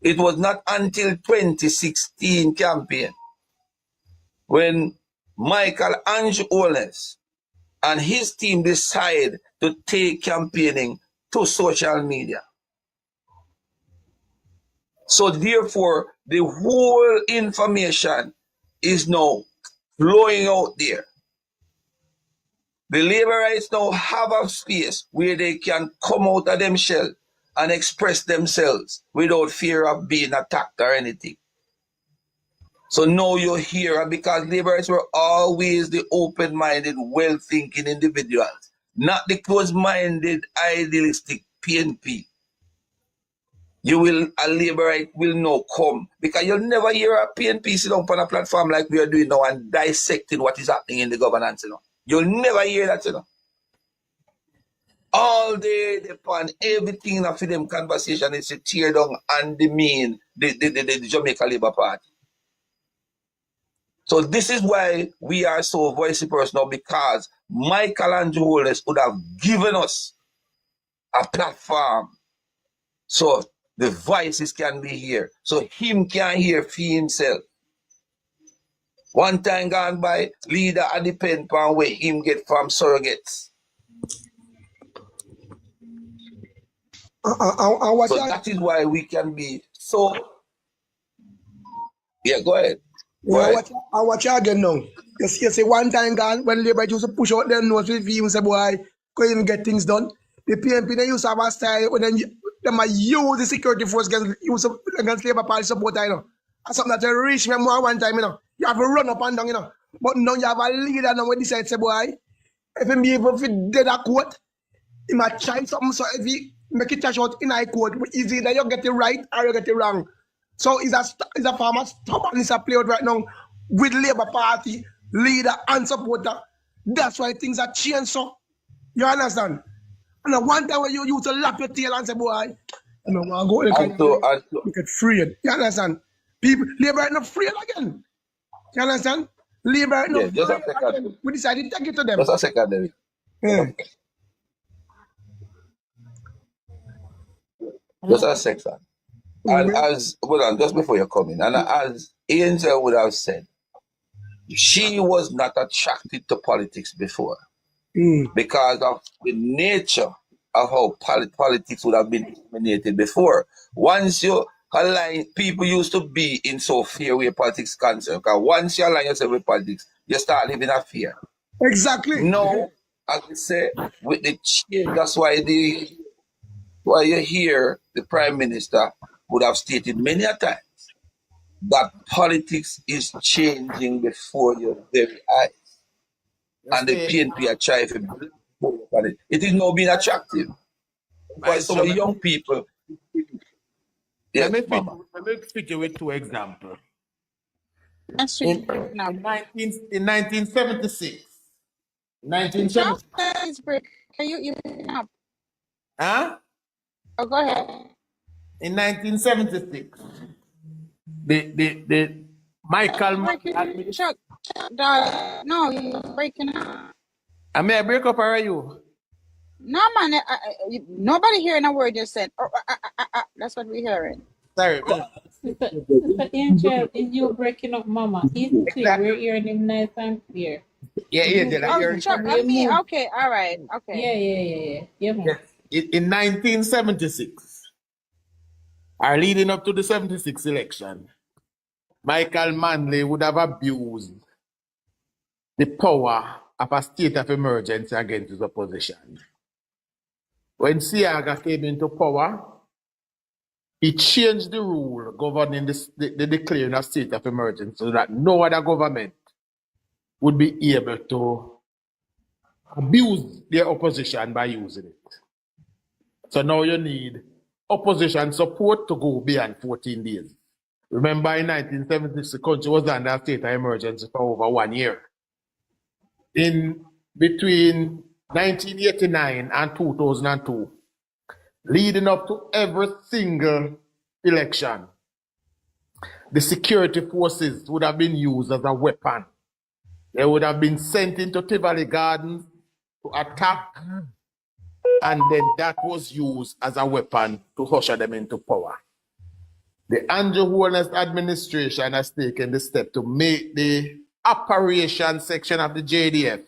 It was not until 2016 campaign when Michael Holness and his team decided to take campaigning to social media. So therefore, the whole information is now flowing out there. The Laborites now have a space where they can come out of them shell and express themselves without fear of being attacked or anything. So now you're here, because Laborites were always the open-minded, well-thinking individuals, not the closed-minded, idealistic PNP. A Laborite will now come, because you'll never hear a PNP sit down on a platform like we are doing now and dissecting what is happening in the governance. You'll never hear that. All day, upon everything after them conversation is to tear down and demean the Jamaica Labour Party. So this is why we are so vociferous now, because Michael and Holness would have given us a platform so the voices can be here, so him can hear for himself. One time gone by, leader at depend upon where him get from surrogates. So that is why we can be so. Yeah, go ahead. I watch again now. You see one time gone when Labour used to push out their nose with him, say, boy, couldn't even get things done. The PNP, they used to have a style when them use the security force against Labour Party support, And something that reach me more one time, You have to run up and down, But now you have a leader now when decide, say, boy, if he be able to do that quote, he might try something, so if he make it touch out in a quote, it's either you get it right or you get it wrong. So is a farmer stubbornness a play out right now with Labour Party, leader and supporter. That's why things are changed, so you understand? And at one time when you used to lap your tail and say, boy, I don't want to go there And to, and to, you get freed. You understand? People, labor ain't not free again. You understand? Labor ain't yeah, not just free a second. again. We decided to take it to them. Just a second, David. Yeah. Just a second. And as, hold on, just before you come in, and as Angel would have said, she was not attracted to politics before because of the nature of how politics would have been dominated before. Once you align, people used to be in so fear where politics is concerned. Because once you align yourself with politics, you start living in fear. Exactly. No, as we say, with the change, that's why you hear the Prime Minister would have stated many a time that politics is changing before your very eyes. And the PNP are trying to build upon it. It is now being attractive. Because some of the young people. Yes, let me Mama. fit you with two examples. That's In, now. in 1976, 1976, It's break. Can you up? huh? Oh, go ahead. In 1976, the Michael Mann administration. Chuck, no, you're breaking up. I may I break up or you? No, man. Nobody hearing a word you said. That's what we're hearing. Sorry. Sister Angel, is you breaking up, Mama? He's clear. We're hearing him nice and clear. Yeah, You Angel, I Oh, hear you. Chuck, we me. move. Okay, all right. Okay. Yeah, man. Yes. In 1976, or leading up to the 76 election, Michael Manley would have abused the power of a state of emergency against his opposition. When Siaga came into power, he changed the rule governing the declaring of state of emergency so that no other government would be able to abuse their opposition by using it. So now you need opposition support to go beyond 14 days. Remember in 1976, the country was under a state of emergency for over 1 year. In between 1989 and 2002, leading up to every single election, the security forces would have been used as a weapon. They would have been sent into Tivoli Gardens to attack, and then that was used as a weapon to usher them into power. The Andrew Holness administration has taken the step to make the operation section of the JDF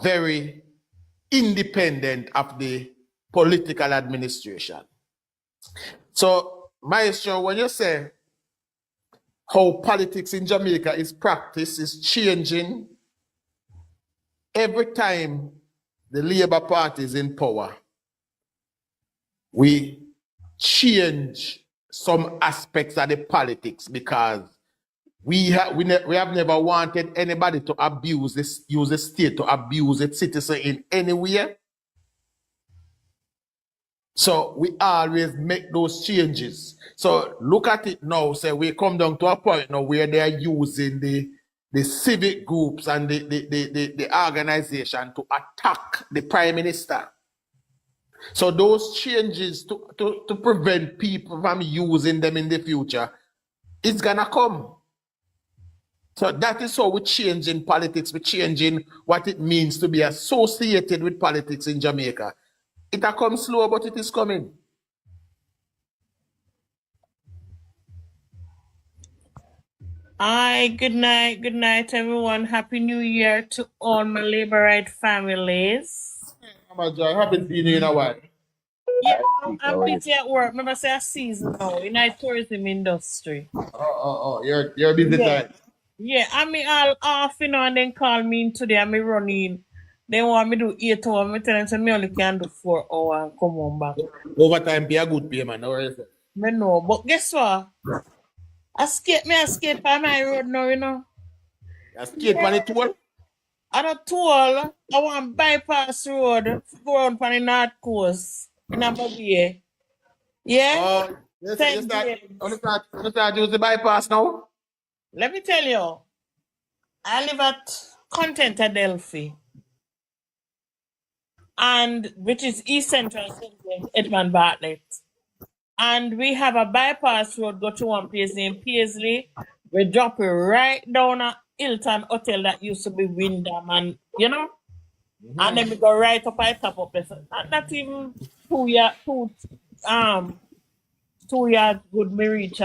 very independent of the political administration. So, Maestro, when you say how politics in Jamaica is practiced, is changing every time the Labour Party is in power, we change some aspects of the politics because we have never wanted anybody to abuse this, use the state to abuse its citizen in any way. So we always make those changes. So look at it now. Say we come down to a point now where they are using the civic groups and the organization to attack the prime minister. So those changes to prevent people from using them in the future, it's gonna come. So that is how we're changing politics. We're changing what it means to be associated with politics in Jamaica. It has come slow, but it is coming. Hi, good night, everyone. Happy New Year to all my Labourite families. Mama Joy, haven't seen you in a while. Yeah, I'm busy at work. Remember, say a season now in the tourism industry. You're busy time. Yeah, I mean, all off, and then call me in today, and me run in. They want me to do 8 hours. Me tell them, say, me only can do 4 hours and come on back. Overtime pay a good pay, man. No worries. Me know, but guess what? I skate by my road now, you know. You skate on the toll? On a toll, I want bypass road, go on the north coast, in a movie. Yeah? You start use the bypass now? Let me tell you, I live at Content at Delphi. and which is East Central Edmund Bartlett. And we have a bypass road go to one place named Paisley. We drop it right down a Hilton Hotel that used to be Wyndham, and and then we go right up at top of it. Not even 2 years, 2 years good me reach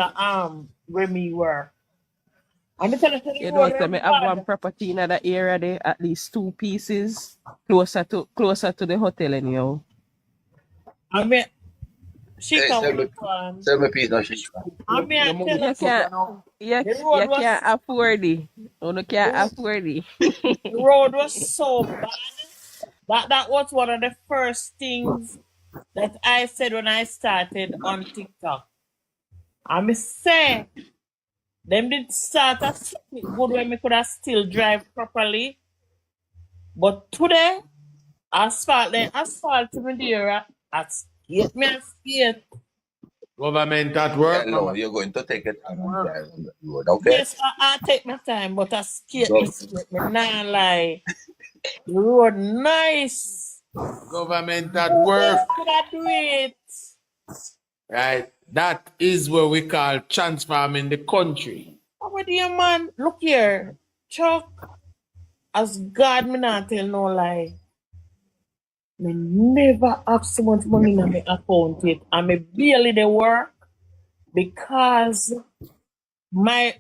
where me were. And I tell you, the You know, road so was me have one bad. property in that area there, at least 2 pieces closer to the hotel anyhow. I mean, she Hey, can sell me, work on. sell me piece, no shit. I mean, I tell You can't you, the road you was can't afford it. You can't the afford it. road was so bad that was one of the first things that I said when I started on TikTok. I say them did start a good when me could have still drive properly, but today asphalt to me there at skate me a skate. Government at work, Hello, mama. you're going to take it time and drive on the road, okay? Yes, I take my time, but I skate So, me skate me nah lie. The road nice. Government at work. Yes, could I do it? Right? That is what we call transforming the country. How dear man? Look here. Chuck, as God me not tell no lie. Me never have so much money in my account yet. And me barely they work because my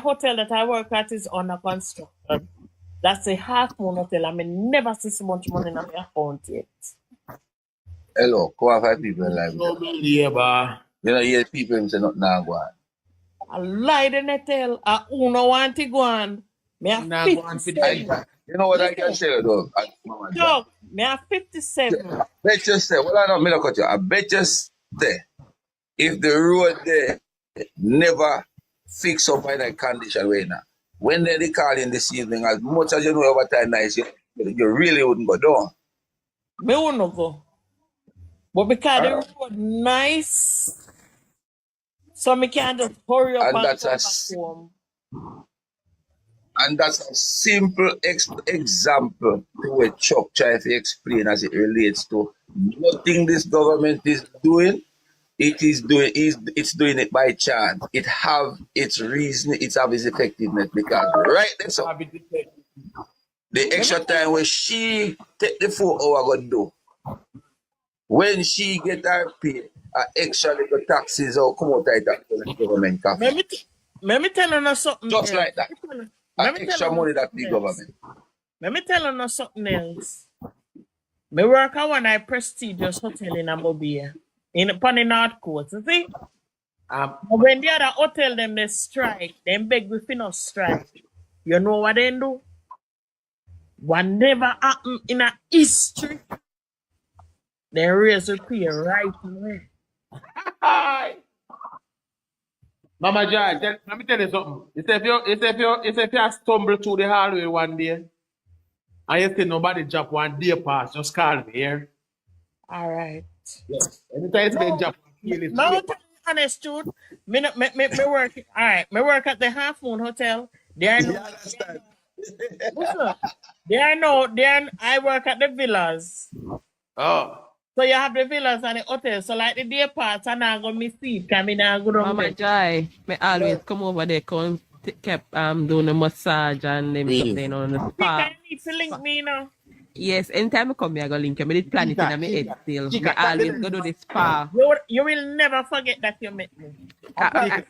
hotel that I work at is under construction. That's a half moon hotel. I mean never see so much money in my account yet. hello, come on, 5 people in life. So many labor. You know, hear people him say nothing now go on. I lie the netel. I uno want to go on. Me a Now go on for the 57. You know what I can Listen, tell you though? Mama John. Chuck, me a 57. Bet you say, well, I don't mean to cut you. I bet you say, if the road there never fix up by that condition right now, when they call in this evening, as much as you know overtime nice, you really wouldn't go down. Me wanna go. But because the Alright. road nice, so me can just hurry up And and that's come a back home. and that's a simple example to what Chuck tries to explain as it relates to nothing this government is doing. It's doing it by chance. It have its reason, it have its effectiveness because right there, so the extra time when she take the 4 hour go do, when she get her pay, extra little taxes or come out of that government Let coffee. me tell you something Just else. like that. Let me Extra tell you money that something the else. government. Let me tell you something else. Me work at one of prestigious hotel in Amobia. Upon the North Coast. You see? But when the other hotel them they strike, them beg we no strike. You know what they do? What never happened in a history. They raise the pay right away. Mama John, let me tell you something. If you stumble through the hallway one day and you see nobody drop one day pass, just call me here. All right. Yes. Anytime you see them drop one day, it's Now, here. to be honest, truth, me work. All right, me work at the Half Moon Hotel. There are You no. understand? Listen, there are no. There, I work at the villas. Oh. So you have the villas and the hotel. So like the day parts, and I go miss it. Come in and go down Mama there. Jai, me always come over there, come kept doing the massage and them Please. something on the Chica, spa. you need to link me now. Yes, anytime I come here, I go link you. I did plan it in my head still. Me always go to the spa. You will never forget that you met me.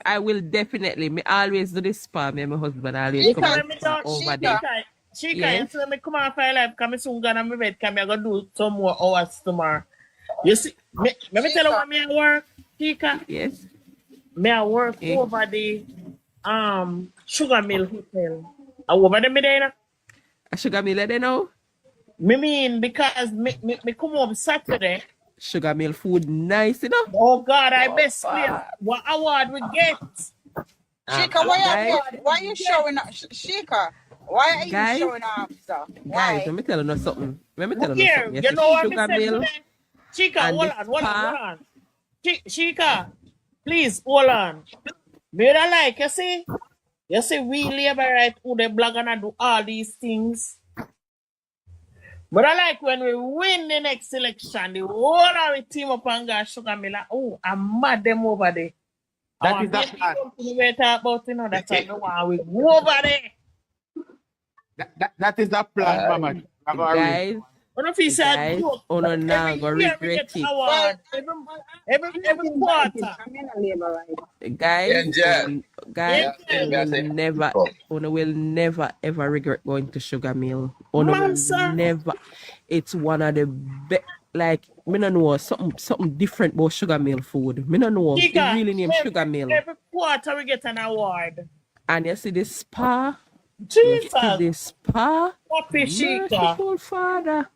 I will definitely. Me always do the spa. Me and my husband always You come can and let me spa down. over there. Chica, you Yes. see me come on for life. Come soon gonna me bed. Come I go do some more hours tomorrow. You see, let me tell you what me I work, Chica. Yes. Me I work Eh. over the Sugar Mill Hotel. I over there me there. A sugar mill there now. Me mean because me come home Saturday. Sugar mill food nice, you know. Oh God, I best place. What award we get? Shika, Guys, why you showing up? Shika, why are you guys, showing off stuff? guys, Why? let me tell you something. Let me tell Look you here, something. you Yes, know what me sugar said mill today? Chica, and the hold spa. on. Chica, please hold on. Me da like you see we labor right who they blog and do all these things. But I like when we win the next election, the whole of the team up and go sugar me like, oh, I'm mad them over there. I That want is the to plan. company we talk about, you know, that's why I want we go over there. That is the plan, Mama. I'm gonna arrange. Guys, I don't know if he said guys, joke, oh but no, every now go year we get regret it. Well, award. I'm not Every invited. quarter. I'm in a labor right. Guys, Angel. Yeah, Uno Me I will say, never, oh, Uno will never ever regret going to Sugar Mill. Uno will man, sir. never. It's one of the best. Like me no know something different about Sugar Mill food. Me no know. It Giga, really name Sugar Mill. every quarter we get an award. And you see this spa. You see Jesus. this spa. Happy Shika. Merciful Father.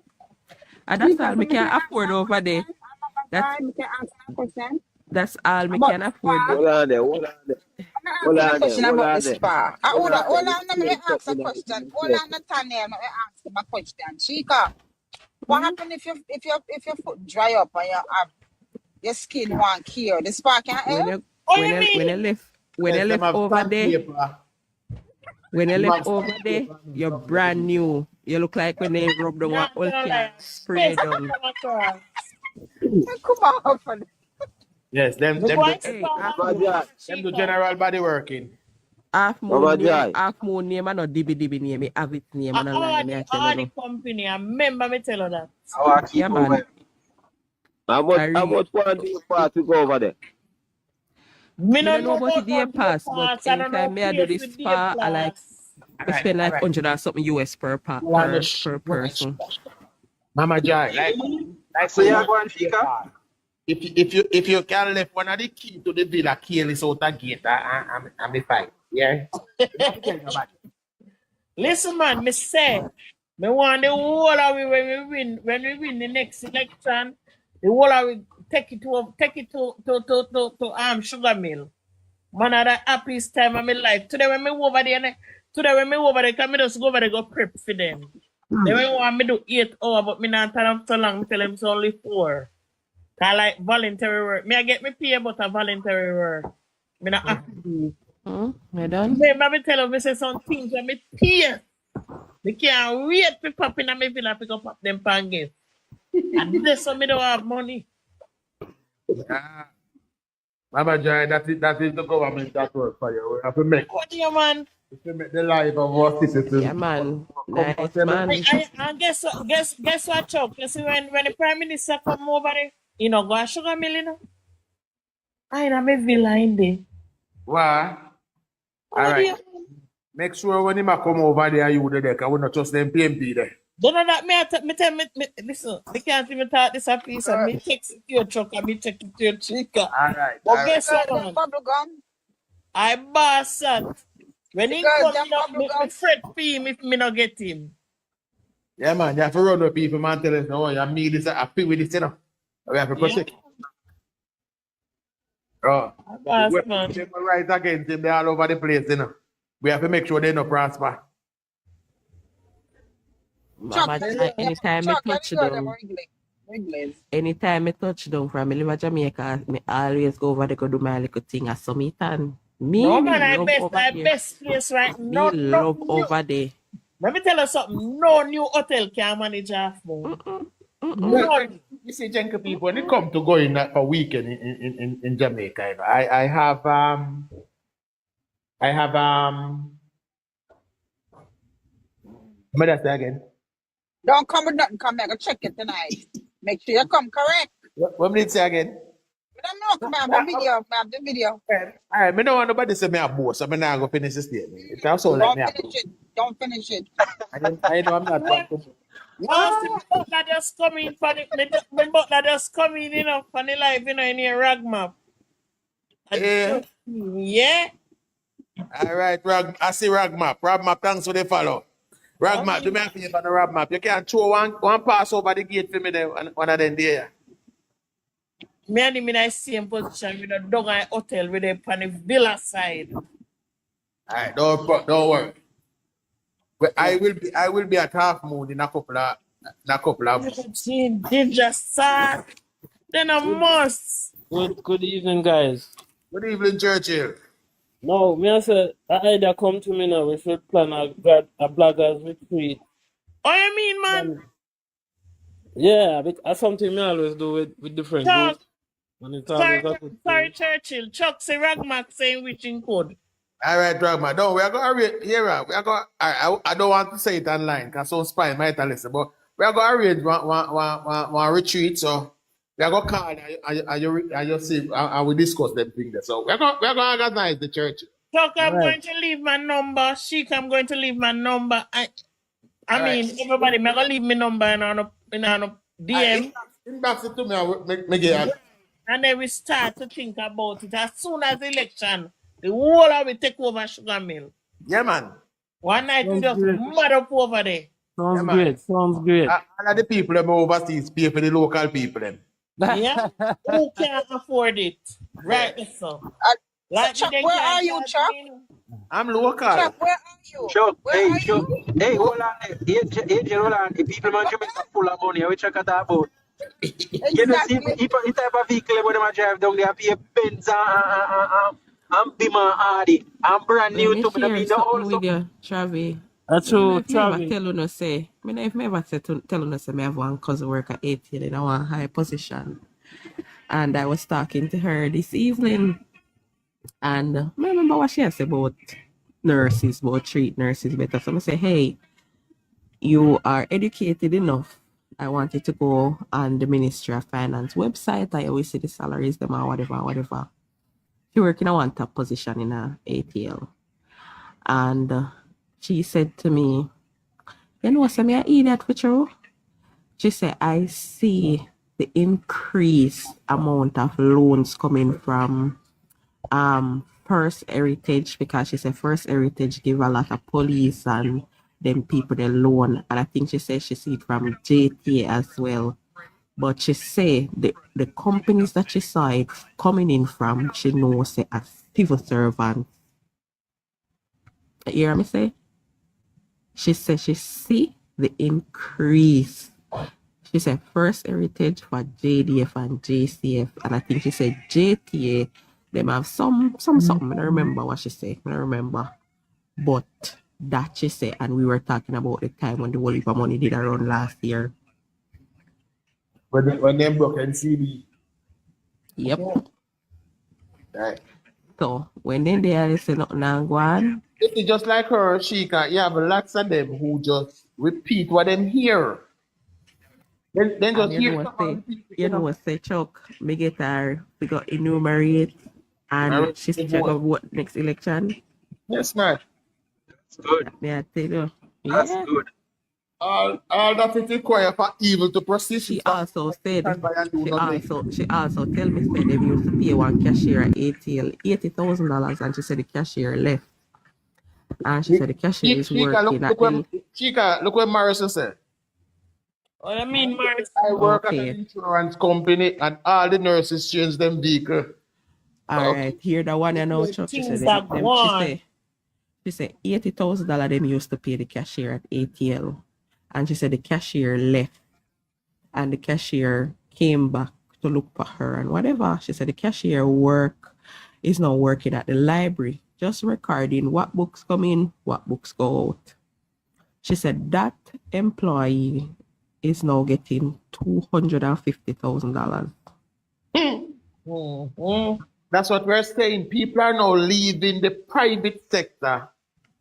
And that's Chica, all so me me can can ask afford over there. Mama That's Joy, me can answer a question that's all me about can the afford. spa. Hold on there, hold on there, I'm not hold asking a on there, question hold about the on there. spa. Hold on Hold there. on, let me It's ask a something that question. is Hold on, important. Nathaniel, let me ask him a question. Chica, what Hmm? happens if your foot dry up and your skin want cure? The spa can When help? you What you mean? when you Yes, them left have over there. sandpaper. When you Them left have over there, sandpaper and you're some of brand them. new. You look like when they rub the Yeah, one I'm oil gonna can lie. spray Space down. come across. Come on, for Yes, The them boy do Hey, spa half Mama and moon, Joy, Happy them do Shika. general body working. half moon name and not dibby name. Me have it name and a lie. Me I tell you All the no. company. I remember me tell you that. I want to Yeah keep over man, here. I How really. much quarantine part to go over there? Me Me no don't know know about the about day no day pass, but pass. I don't know anytime me I do place this with day spa, I like pass. All me right, spend all like right. 100 or something US Well, I know per person. Mama Joy, like So when you you go and be a Chica? part. If you can left one of the key to the villa careless out the gate, I'm fine. Yeah. You don't have to tell nobody. Listen, man, me say, me want the whole of we when we win the next election, the whole of we take it to Sugar Mill. Man, at the happiest time of my life. Today when me over there, come me just go over there go prep for them. They may want me do 8 hours, but me not turn up so long. Me tell them it's only 4. I like voluntary work. Me I get me pay but a voluntary work. Me not have to do. Me done? Me tell them me say some things when me pay. Me can't wait to pop in and me villa pick up them pangas. And this one me don't have money. Ah, Mama Joy, that is the government that work for you. We have to make What do you man? the life of our Yeah citizens man, more nice comfortable. man. And guess what, Chuck? You see when the Prime Minister come over there, you know, go a Sugar Mill, you know? I know me villa in there. Why? All What do right. you Make sure when him a come over there, you there, because we not trust them PMP there. don't know that me listen, me can't even talk this a piece and me text it to your truck and me check it to your chica. All right, But all right. guess what, them man? bubble gum. I boss that. When The he girls, come, them bubble me gum. fret for him if me not get him. Yeah, man, you have to run the people, man, tell us, no, you need this, happy with this, you know. We have to Yeah, protect. Oh, I boss we man. them right against them, they all over the place, you know. We have to make sure they no prosper. Chuck, Mama you Jai, the anytime me Chuck, you touch the girl them down, wriggling. anytime me touch down from me live in Jamaica, me always go over there go do my little thing as some tan. No Me man, love over I there. best place right. Me No love new. over there. Let me tell you something. No new hotel can manage half moon. Well, None. you see, Jenka people, when it come to going for weekend in Jamaica, you know, I have, what did I say again? Don't come with nothing, come back and check it tonight. Make sure you come correct. What did I say again? But I'm not come I have the video. All right, I don't want nobody to say me a boss, so I'm not going to finish the statement. It also like Don't me a finish boss. it. Don't finish it. I know I'm not one What? to Once the butler just come in for the butler just come in, you know, for the life, you know, in your rag map. And Yeah. trust me, yeah. All right, I see Rag Map. Rag Map, thanks for the follow. Rag I Map, do mean, me a favor on the Rag Map. You can throw one pass over the gate for me there, one of them there. me and him in the same position with a dog and hotel with a on the villa side. All right, don't worry. But I will be at Half Moon in a couple of weeks. Did just start. Then a Good, must. good evening, guys. Good evening, Churchill. No, me I say, I either come to me now, we should plan a bloggers retreat. What you mean, man? From Yeah, that's something me always do with different Chuck, groups. And it's always a good sorry, thing. Churchill. Chuck say Ragmac saying reaching code. All right, Dragma. No, we are going to arrange here. We are going. I don't want to say it online because some spy might have listen. But we are going to arrange one retreat. So we are going to call and you see and we discuss them things. There. So we are going to organize the church. Chuck, All I'm right. going to leave my number. Sheik, I'm going to leave my number. I All right. mean, everybody, I'm going to leave my number in on a DM. Inbox it to me. I will make it. And then we start to think about it. As soon as the election, the whole of we take over Sugar Mill. Yeah, man. One night we Sounds just great. mud up over there. Yeah, Sounds man. great. Sounds great. All of the people them overseas pay for the local people them. Yeah? Who can afford it? Right, so. So Like Chuck, they where can't are you, charge Chuck? me. I'm local. Chuck, where are you? Chuck, Where hey, are Chuck, you? hey, hold on. Hey, hold on. The people man Jamaica full of money. Which I got about. You know, see, Exactly. the type of vehicle where them drive down there, pay Benz and Beamer and Hardy. I'm brand Let new me to me. I share mean, the something whole with stuff. you, Travi. That's Me know true, if me ever Travis. tell you no say. Me know if me ever tell you no say me have one cousin work at ATL in a one high position. And I was talking to her this evening. And I remember what she had said about nurses, about treat nurses better. So I say, hey, you are educated enough. I want you to go on the Ministry of Finance website. I always see the salaries, them or whatever. She work in a one top position in a ATL. And she said to me, you know, so me I idiot with you. She said, I see the increased amount of loans coming from First Heritage, because she said First Heritage give a lot of police and them people the loan. And I think she said she see it from JT as well. But she say the companies that she saw it coming in from, she knows say as civil servant. You hear me say? She said she see the increase. She said First Heritage for JDF and JCF, and I think she said JTA. Them have some something. I don't remember what she said. I don't remember, but that she said, and we were talking about the time when the whole heap of money did around last year. When them broke NCD. Yep. Right. So when then they say nothing and go on, It's just like her, Sheikah. You have lots of them who just repeat what them hear. Then and just you hear know what stuff and say, repeat it, you know what say, Chuck, me get her, we got enumerate, and she's check out what next election. Yes, man. That's good. May I tell you? That's Yeah. good. All that it require for evil to persist. She is for also said, stand by and do nothing. she also tell me said they used to pay one cashier at ATL $80,000, and she said the cashier left. And she said the cashier is working at the Sheikah, look what Morrison said. What I mean, Mark? I work at okay. an insurance company and all the nurses change them vehicle. All right, here the one you know, Chuck. She said Things are them, gone. she said $80,000 them used to pay the cashier at ATL. And she said the cashier left. And the cashier came back to look for her and whatever. She said the cashier is now working at the library, just recording what books come in, what books go out. She said that employee is now getting $250,000. That's what we're saying. People are now leaving the private sector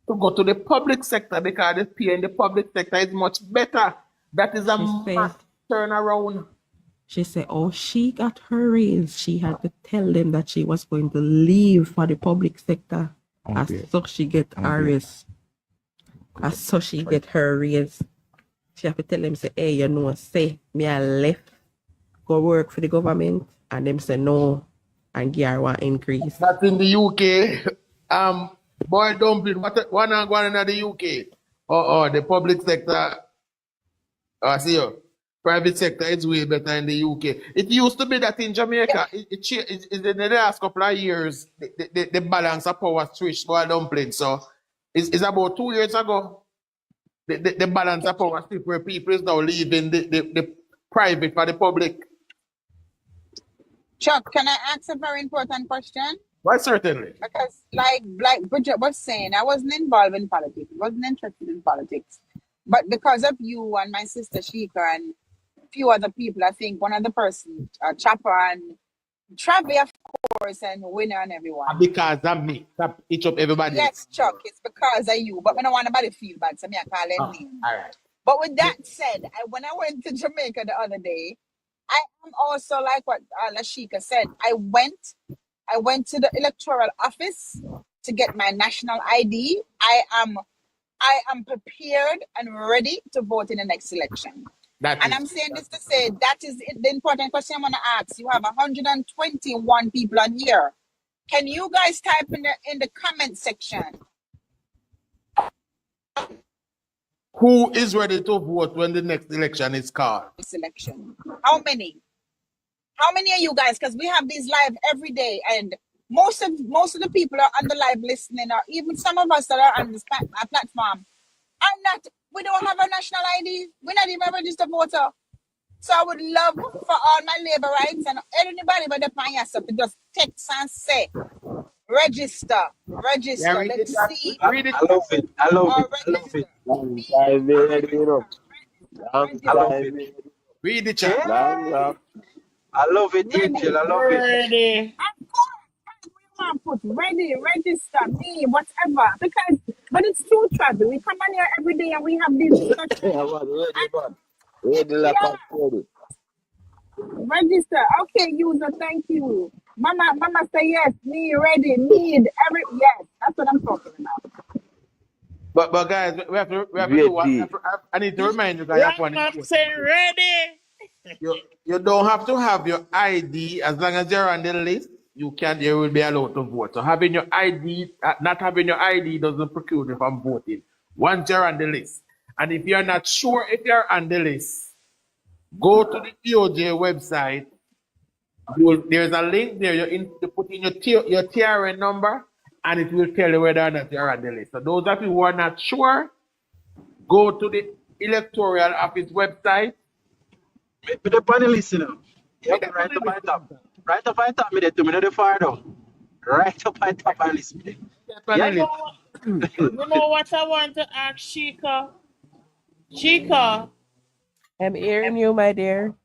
to go to the public sector because the pay in the public sector is much better. That is a mass turnaround. She said, oh, she got her raise. She had to tell them that she was going to leave for the public sector. As so she get her raise. As so she get her raise. She have to tell them, say, hey, you know, say, me I left, go work for the government. And them say no, and give her one increase. That's in the UK. Boy dumpling, what not going in the UK? The public sector, I see you. Private sector is way better in the UK. It used to be that in Jamaica, it in the last couple of years, the balance of power switched for dumpling. So it's about 2 years ago, the balance of power switched where people is now leaving the private for the public. Chuck, can I ask a very important question? Why certainly. Because like Bridget was saying, I wasn't involved in politics, wasn't interested in politics. But because of you and my sister Sheikah and few other people. I think one of the person, Chopper and Travi, of course, and Winner and everyone. Because I'm me. Stop each up everybody else. Yes, Chuck, it's because of you. But I don't want nobody to feel bad, so me I call them name. All right. But with that said, when I went to Jamaica the other day, I am also like what Lashika said. I went to the electoral office to get my national ID. I am prepared and ready to vote in the next election. And I'm saying this to say that is the important question I'm going to ask. You have 121 people on here. Can you guys type in the comment section? Who is ready to vote when the next election is called? This election. How many? How many are you guys? Because we have these live every day, and most of the people are on the live listening, or even some of us that are on this platform are not. We don't have a national ID. We're not even a registered voter. So I would love for all my labor rights and anybody but the pan yourself to just text and say, register. Yeah, Let's see. I love it. I love it. I love it. I love it. Read the chat. Yeah. I love it, Angel. I love it. Ready. Of course, we want to put ready, register, me, whatever. But it's true, Travis. We come on here every day and we have these discussions. Register. Okay, user, thank you. Mama say yes, me ready, need yes. That's what I'm talking about. But guys, we have to do what I need to remind you guys. Say ready. You don't have to have your ID as long as you're on the list. You will be allowed to vote. So having your ID, not having your ID doesn't preclude you from voting. Once you're on the list, and if you're not sure if you're on the list, go to the EOJ website. There's a link there. You put in your TRN number, and it will tell you whether or not you're on the list. So those of you who are not sure, go to the electoral office website. But the panelist, you know. Yeah, right up on top. Right up on top, me there to me the far down. Right up on top, panelist. Yeah. You know what I want to ask Chica? Chica. I'm hearing you, my dear.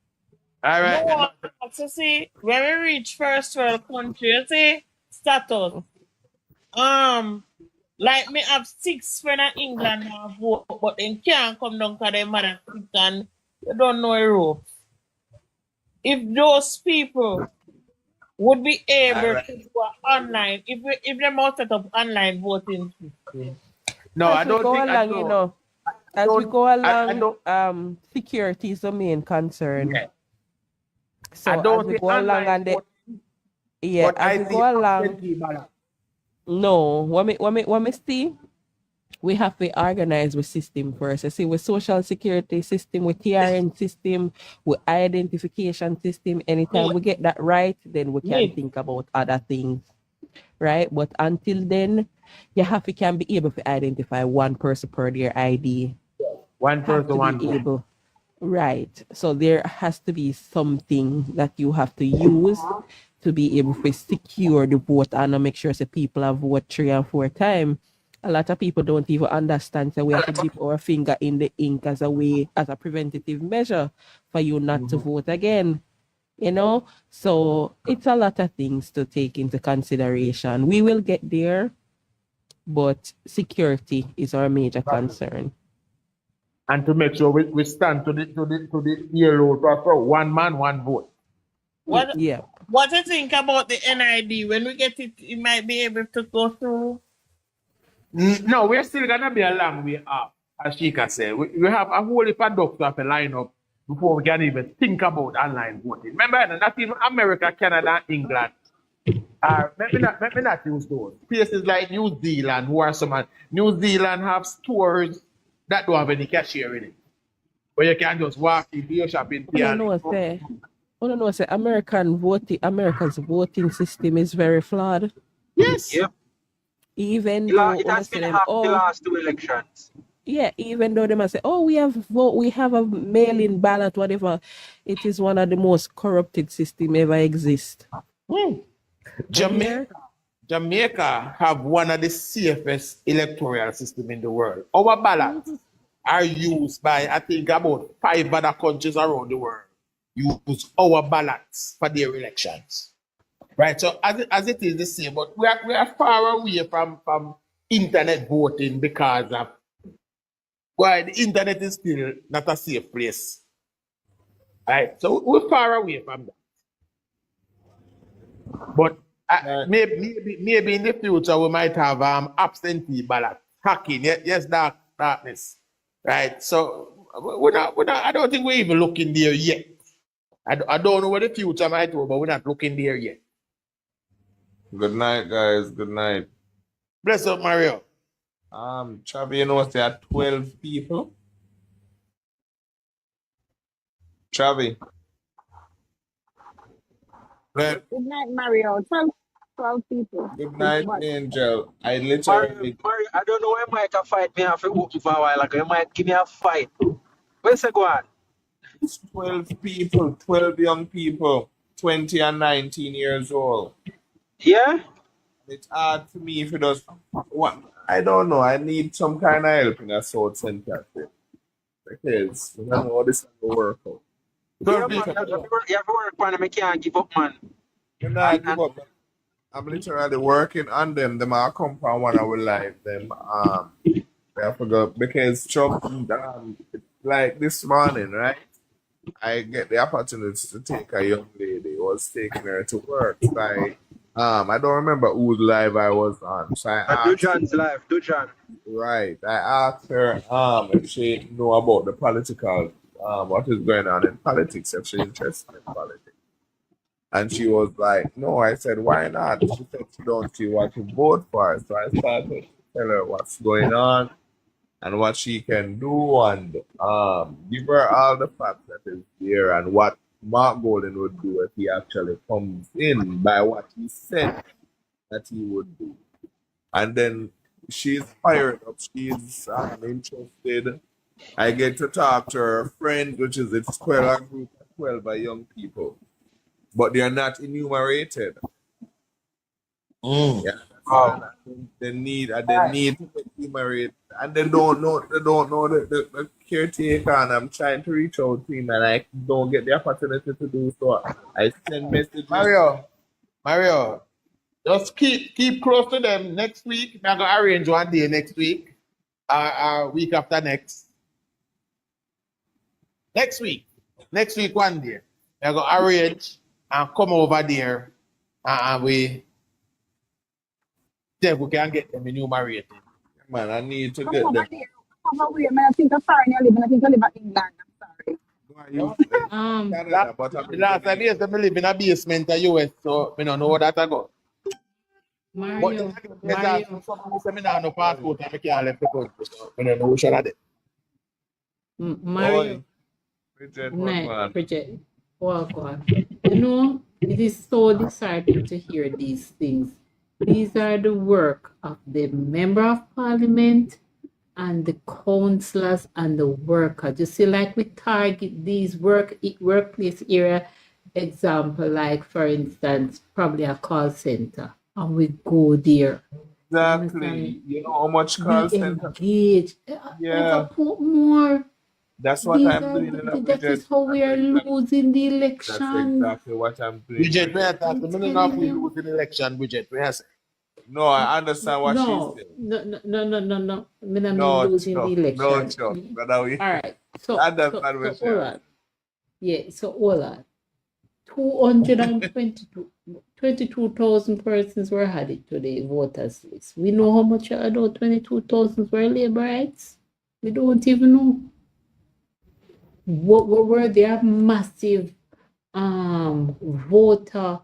All right. No, to see when we reach first world country, you see status. Like me have 6 friends in England now vote, but they can't come down because they mother sick and you don't know a rope. If those people would be able to do online, if they must set up online voting system. No, I don't think you know. As we go along, security is the main concern. Yeah. So as we go along and as we go along. No, what me see, we have to organize the system first. I see with social security system, with TRN system, with identification system. Anytime we get that right, then we can think about other things. Right? But until then, you can be able to identify one person per their ID. One person, one able. Right. So there has to be something that you have to use to be able to secure the vote and make sure that people have vote 3 and 4 times. A lot of people don't even understand that we have to dip our finger in the ink as a preventative measure for you not to vote again. You know? So it's a lot of things to take into consideration. We will get there, but security is our major concern. And to make sure we stand to the yellow for one man, one vote. What do you think about the NID? When we get it, it might be able to go through? No, we're still gonna be a long way off, as Sheikah said. We have a whole heap of doctors to line up before we can even think about online voting. Remember, not even America, Canada, England. Maybe not use those. Places like New Zealand, New Zealand have stores that don't have any cashier in it. Where you can just walk into your shopping. America's voting system is very flawed. Yes. Yep. Even though it has been half the last 2 elections. Yeah, even though they must say, we have a mail-in ballot, whatever. It is one of the most corrupted systems ever exist. Jamaica have one of the safest electoral system in the world. Our ballots are used by, I think, about 5 other countries around the world. Use our ballots for their elections. Right? So as it is the same, but we are far away from internet voting because of why the internet is still not a safe place. Right? So we're far away from that. But maybe in the future we might have absentee ballot hacking. Yes, darkness. Right? So we're not, I don't think we're even looking there yet. I don't know what the future might hold, but we're not looking there yet. Good night, guys. Good night. Bless up, Mario. Chavi, you know, there are 12 people. Chavi. Good night, Mario. 12 people. Good night, What? Angel. I Mario, literally. I don't know when Mike can fight me after working for a while ago. You might give me a fight. Where's the go on? It's 12 people, 12 young people, 20 and 19 years old. Yeah? It's hard for me if it does. What? I don't know. I need some kind of help in a South Central because I don't know how this will work out. Yeah, man. You have to work on them. I can't give up, man. You know, I give up. I'm literally working on them. Them are come from one our life. Them I forgot because Chuck like this morning, right? I get the opportunity to take a young lady. I was taking her to work. Like I don't remember whose live I was on. So I asked Dujan's live, Dujan. right. I asked her if she know about the political what is going on in politics, if she's interested in politics. And she was like, no. I said, why not? She said she don't see what to vote for. So I started to tell her what's going on and what she can do and give her all the facts that is there and what Mark Golden would do if he actually comes in by what he said that he would do. And then she's fired up. She's interested. I get to talk to her friend, which is a group of 12 young people. But they are not enumerated. Yeah, they need to enumerate, and they don't know the caretaker. And I'm trying to reach out to him, and I don't get the opportunity to do so. I send messages. Mario, just keep close to them. Next week, I'm gonna arrange one day next week, week after next. Next week one day, I'm gonna arrange and come over there, and we see if we can get them enumerated. Man, I need to get them. Come over here, man. I think I'm sorry. I think I live in England. I'm sorry. The last time years, I live in a basement in US, so I don't know what that I got. Mario, no passport, I can't left the country, so I don't know what I did. Mario. Bridget, Bridget, welcome. You know, it is so disheartening to hear these things. These are the work of the member of parliament and the councillors and the workers. You see, like we target these workplace area example, like for instance, probably a call center, and we go there. exactly. You know how much call center? Engage. Yeah. Put more. That's what I'm doing in a That is how we are losing the election. That's exactly what I'm doing. Bridget, we are talking about we losing the election, Bridget. We are saying. No, I understand what she's saying. No. I'm not losing the election. No, all right. So hold on. Yeah, so hold on. 22,000 persons were added to the voters list. We know how much of those 22,000 were laborites. We don't even know. What were their massive voter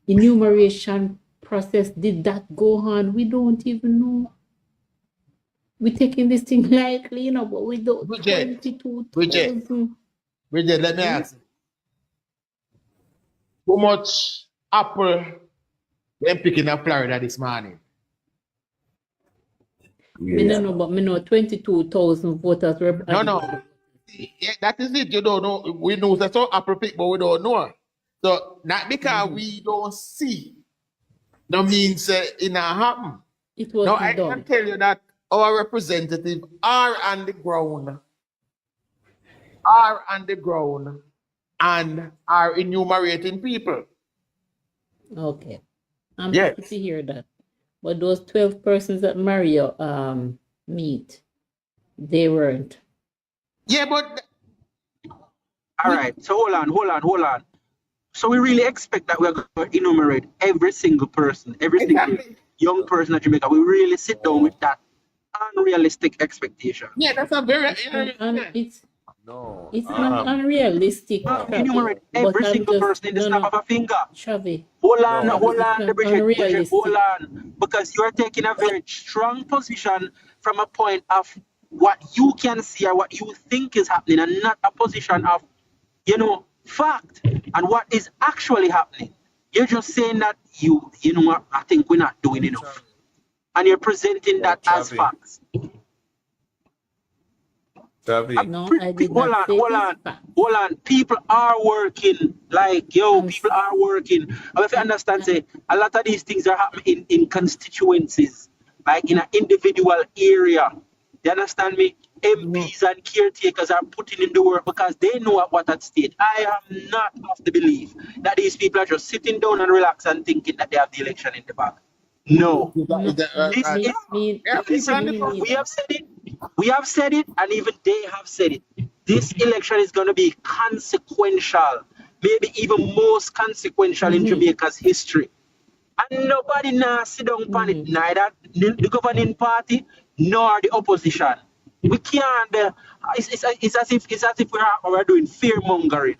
enumeration process? Did that go on? We don't even know. We're taking this thing lightly, but we don't. 22,000. Bridget, let me ask you. How much apple them picking up Florida this morning? Yeah. I know 22,000 voters were. No. Yeah, that is it. You don't know. We know that's all apple pick, but we don't know. So not because we don't see, no means it not happen. It was I can tell you that our representatives are on the ground, and are enumerating people. Okay. I'm Yes. happy to hear that. But those 12 persons that Mario meet, they weren't. Yeah, but All right. So hold on. So we really expect that we're going to enumerate every single person, every single young person at Jamaica. We really sit down with that unrealistic expectation. yeah, that's a very It's not unrealistic, Enumerate Travi, but every I'm single just person in the snap of a finger. Travi. Hold on, It's not Bridget, unrealistic. hold on. Because you're taking a very strong position from a point of what you can see or what you think is happening, and not a position of, fact and what is actually happening. You're just saying that you know what, I think we're not doing enough. And you're presenting that as facts. No, I did not say Hold on. People are working. People are working. I have to understand, say, a lot of these things are happening in constituencies, like in an individual area. You understand me? MPs and caretakers are putting in the work because they know what at stake. I am not of the belief that these people are just sitting down and relax and thinking that they have the election in the bag. No. We have said it, and even they have said it. This election is going to be consequential, maybe even most consequential in Jamaica's history. And nobody now sit down on it, neither the governing party nor the opposition. We can't. It's as if we're doing fear mongering.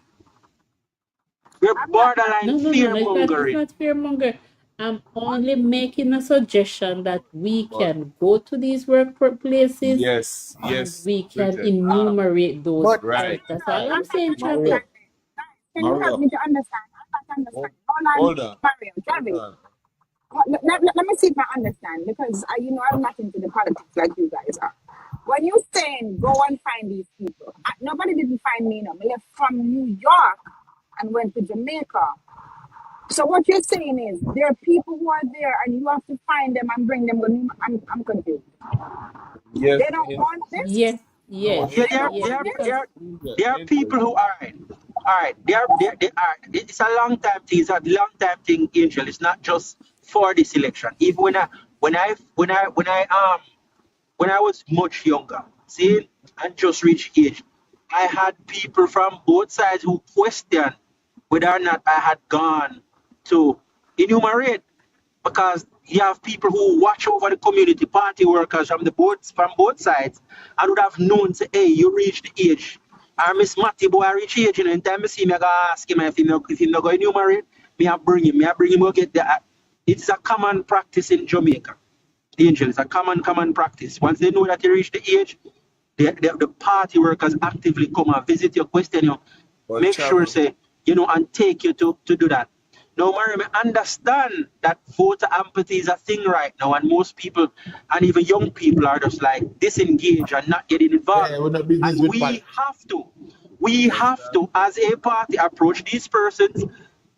We're borderline fear mongering. It's not fear monger. I'm only making a suggestion that we can go to these workplaces and we can enumerate those. Right. That's all I'm saying, Travis. Can you help me to understand? I'm not understanding. Hold on. Mario, Javi. Let me see if I understand, because I'm not into the politics like you guys are. When you're saying go and find these people, nobody didn't find me. No, I left from New York and went to Jamaica. So what you're saying is there are people who are there and you have to find them and bring them. I'm confused. Yes. They don't want this. Yes. There are people who are all right. They are. It's a long time thing. It's a long time thing, Angel. It's not just for this election. Even when I was much younger, see, and just reached age, I had people from both sides who questioned whether or not I had gone to enumerate, because you have people who watch over the community, party workers from both sides, and would have known, say, hey, you reached the age. Or Miss Matty boy I reach age, in time I see me, I go ask him if he not go enumerate, I bring him go get that. It's a common practice in Jamaica. Angel, it's a common practice. Once they know that you reach the age, the party workers actively come and visit you, question you, make sure, say, and take you to do that. Now, Mary, I understand that voter apathy is a thing right now, and most people, and even young people, are just like disengaged and not getting involved. And we have to, as a party, approach these persons,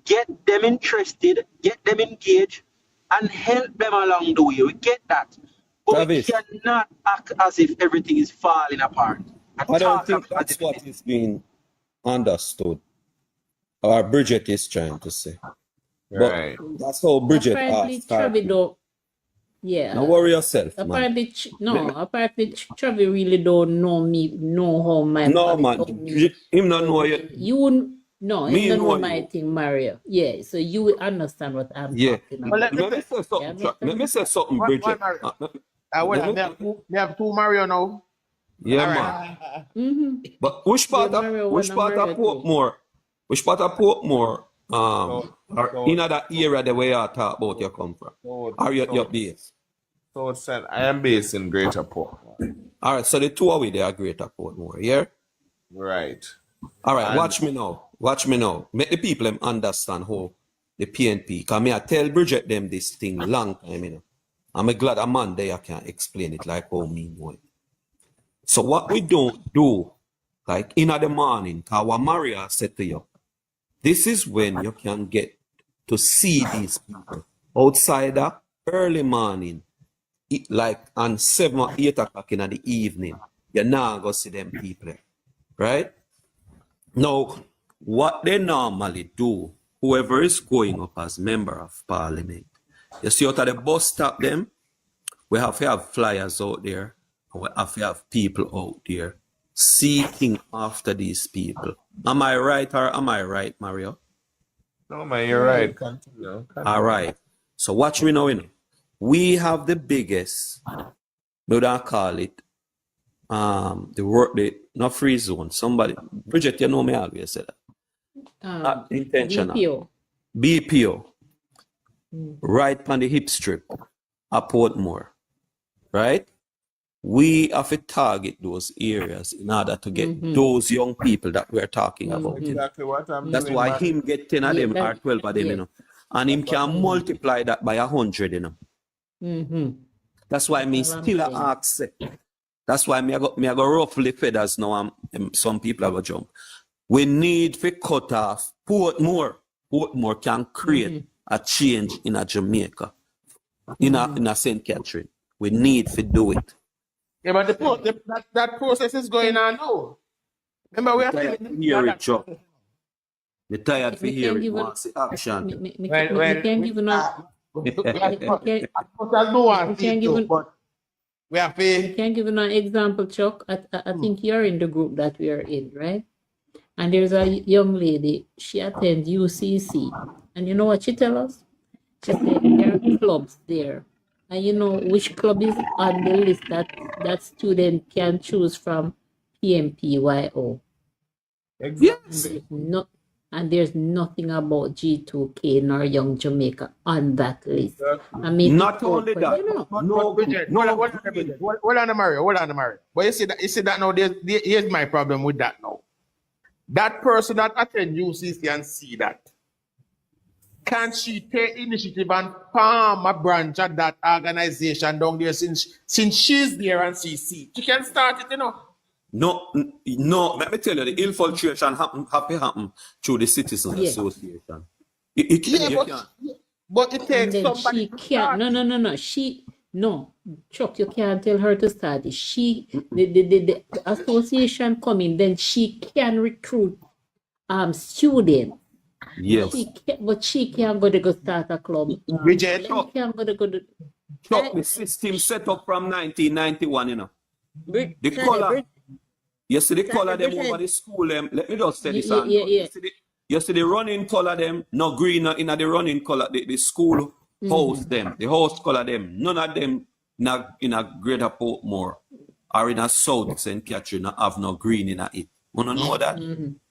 get them interested, get them engaged, and help them along the way. We get that. But we cannot act as if everything is falling apart. I don't think that's what is being understood, or Bridget is trying to say. Right. But that's how Bridget asked. Yeah. Don't worry yourself, apparently, Travi really don't know how my him not know you. You wouldn't. No, he don't know my thing, Mario. Yeah, so you will understand what I'm talking about. Let me say something, Bridget. We have two Mario now. Yeah, man. But which part of Portmore? Which part of Portmore? Or in that area the way you talk about you come from? Are you your base? So I am based in Greater Portmore. All right, so the two of they are Greater Portmore, yeah? Right. All right, watch me now. Make the people understand how the PNP, because I tell Bridget them this thing long time, I'm glad a man there can explain it like how me know it. So what we don't do, like in the morning, because what Maria said to you, this is when you can get to see these people outside the early morning, like on 7 or 8 o'clock in the evening, you're not going to see them people, right? Now, what they normally do, whoever is going up as member of parliament, you see out of the bus stop them, we have to have flyers out there, and we have to have people out there seeking after these people. Am I right or am I right, Mario? No, man, you're right. Continue. All right. So watch me now, you know. We have the biggest, we don't call it, not free zone. Somebody, Bridget, you know me always say that. Not intentional. BPO. Right on the hip strip at Portmore. Right? We have to target those areas in order to get those young people that we're talking about. Exactly what I'm That's doing, why man. him get 10 of them or 12 of them, you know. And him can multiply that by 100, you know. That's why me still ask. That's why me I go roughly feathers now. Some people have a jump. We need to cut off Portmore. Portmore can create a change in a Jamaica, in a St. Catherine. We need to do it. Yeah, but that process is going on now. Remember, we are tired to hear it, Chuck. We're tired to hear it. Want to see action. Me can't give no. We have to. Can give you an example, Chuck. I think you're in the group that we are in, right? And there's a young lady. She attends UCC, and you know what she tell us? She said there are clubs there, and you know which club is on the list that student can choose from PMPYO. Exactly. And there's nothing about G2K nor Young Jamaica on that list. I mean, not only that, you know, Hold on, Mario. But you see that now. Here's my problem with that now. That person that attend UCC and see that, can she take initiative and palm a branch at that organization down there since she's there and she see? She can start it, you know. No, let me tell you, the infiltration have to happen through the Citizens Association. But it takes somebody. She can't. No. Chuck, you can't tell her to start it. The association coming, then she can recruit students. Yes. She can't go start a club. Bridget, Chuck, the system set up from 1991, you know. The color. You see the color them over the school them. Let me just say this. You see the running color them, no green in the running color. The school house them, the house color them. None of them in a Greater Portmore or in a South St. Catherine have no green in it. You don't know that?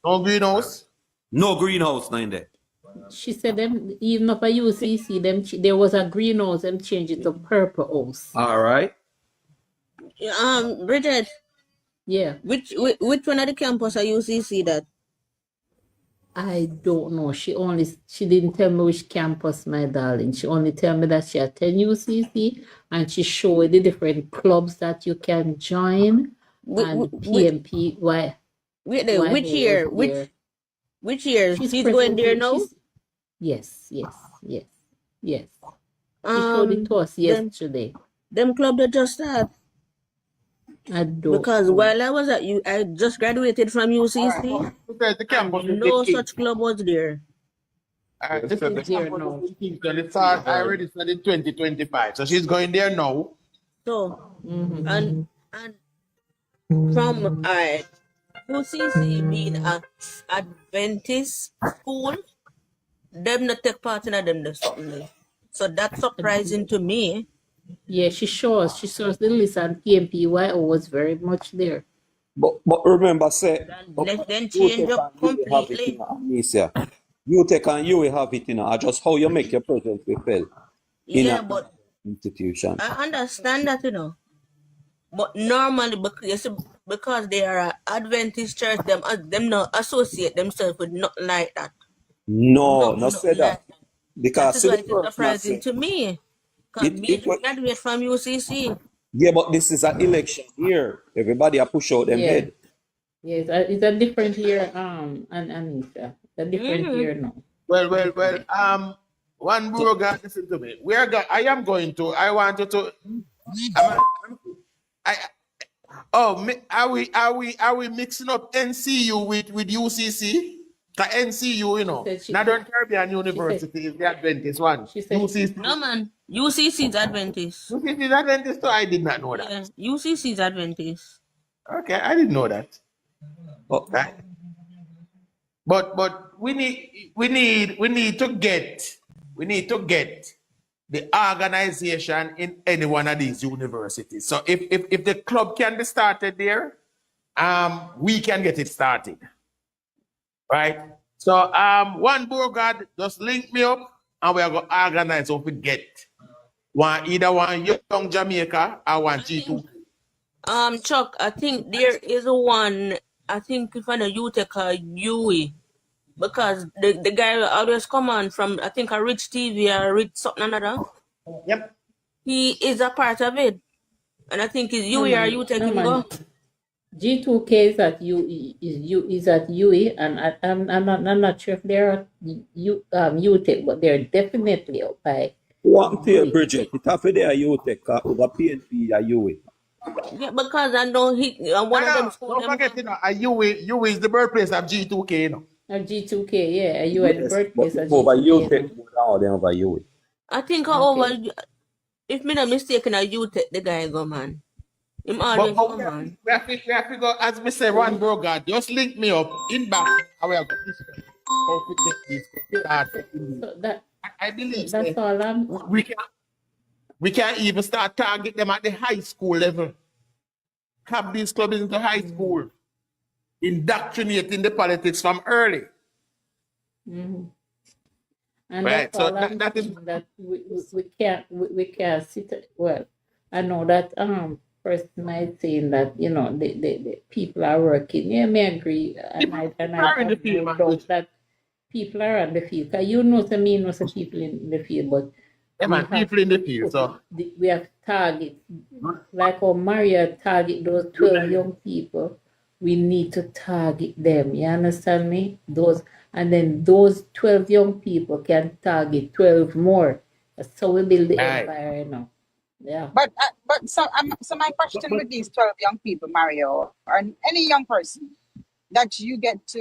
No greenhouse? No greenhouse in there. She said them even up at UCC them there was a greenhouse and changed it to purple house. All right. Bridget. Yeah. Which one of the campus are UCC that? I don't know. She didn't tell me which campus, my darling. She only tell me that she attend UCC and she showed the different clubs that you can join. And PMP, why? Which year? Which year? She's going there now? Yes. She showed it to us yesterday. Them club that just start. I don't because know. while I was at I just graduated from UCC. The campus no such club was there. I registered in 2025, so she's going there now. So and from UCC being an Adventist school, them not take part in them something. So that's surprising to me. Yeah, she shows the list, and PMPYO was very much there. But remember, say then change up completely. You take and you will have it, you know, just how you make your presence be felt in an institution. I understand that, you know. But normally, because they are an Adventist church, them not associate themselves with nothing like that. No, say that. Because that is why it's surprising to me. Because me graduate from UCC. Yeah, but this is an election year. Everybody are push out them head. Yes, it's a different year, Anissa. A different year now. Well, one bro, listen to me. I want you to Are we mixing up NCU with UCC? The NCU, you know, Northern Caribbean University is the Adventist one. She said UCC. No man, UCC is Adventist. UCC is Adventist, so I did not know that. Yeah, UCC is Adventist. Okay, I didn't know that. Oh, Right. But we need to get the organization in any one of these universities. So if the club can be started there, we can get it started. Right? So one Burgard, just link me up and we are going to organize so we get either one young Jamaica or one G2. Chuck, I think there is one. I think if I know you take a Yui, because the guy always come on from I think a Rich TV or Rich something another. Yep. He is a part of it, and I think it's Yui or you take him go. G2K is at UE, and I'm not sure if they're UTech, but they're definitely up by. what to your Bridget? It have to there you take over PNP or UE. Yeah, because I know he one of them. Don't forget, you know, UE is the birthplace of G2K, you know. G2K, yeah, you are the birthplace of Over you G2K. take more than over UE. I think over. If me not mistaken, you take the guy go man. Him always But come on. we have to go, as we say, one Burgard, just link me up in back. I will go this way. How to get this. So that I believe that's all we can even start target them at the high school level. Have these clubs into high school, indoctrinating the politics from early. Mm-hmm. And right. that's So all that is that we can't sit. Well, I know that person might saying that the people are working. Yeah, me agree. And I doubt that people are on the field. Cause you know some people in the field, but people in the field. So we have targets like how Maria target those 12 young people. We need to target them. You understand me? And then those 12 young people can target 12 more. That's how we build the empire now. Yeah. But so my question with these 12 young people, Mario, or any young person that you get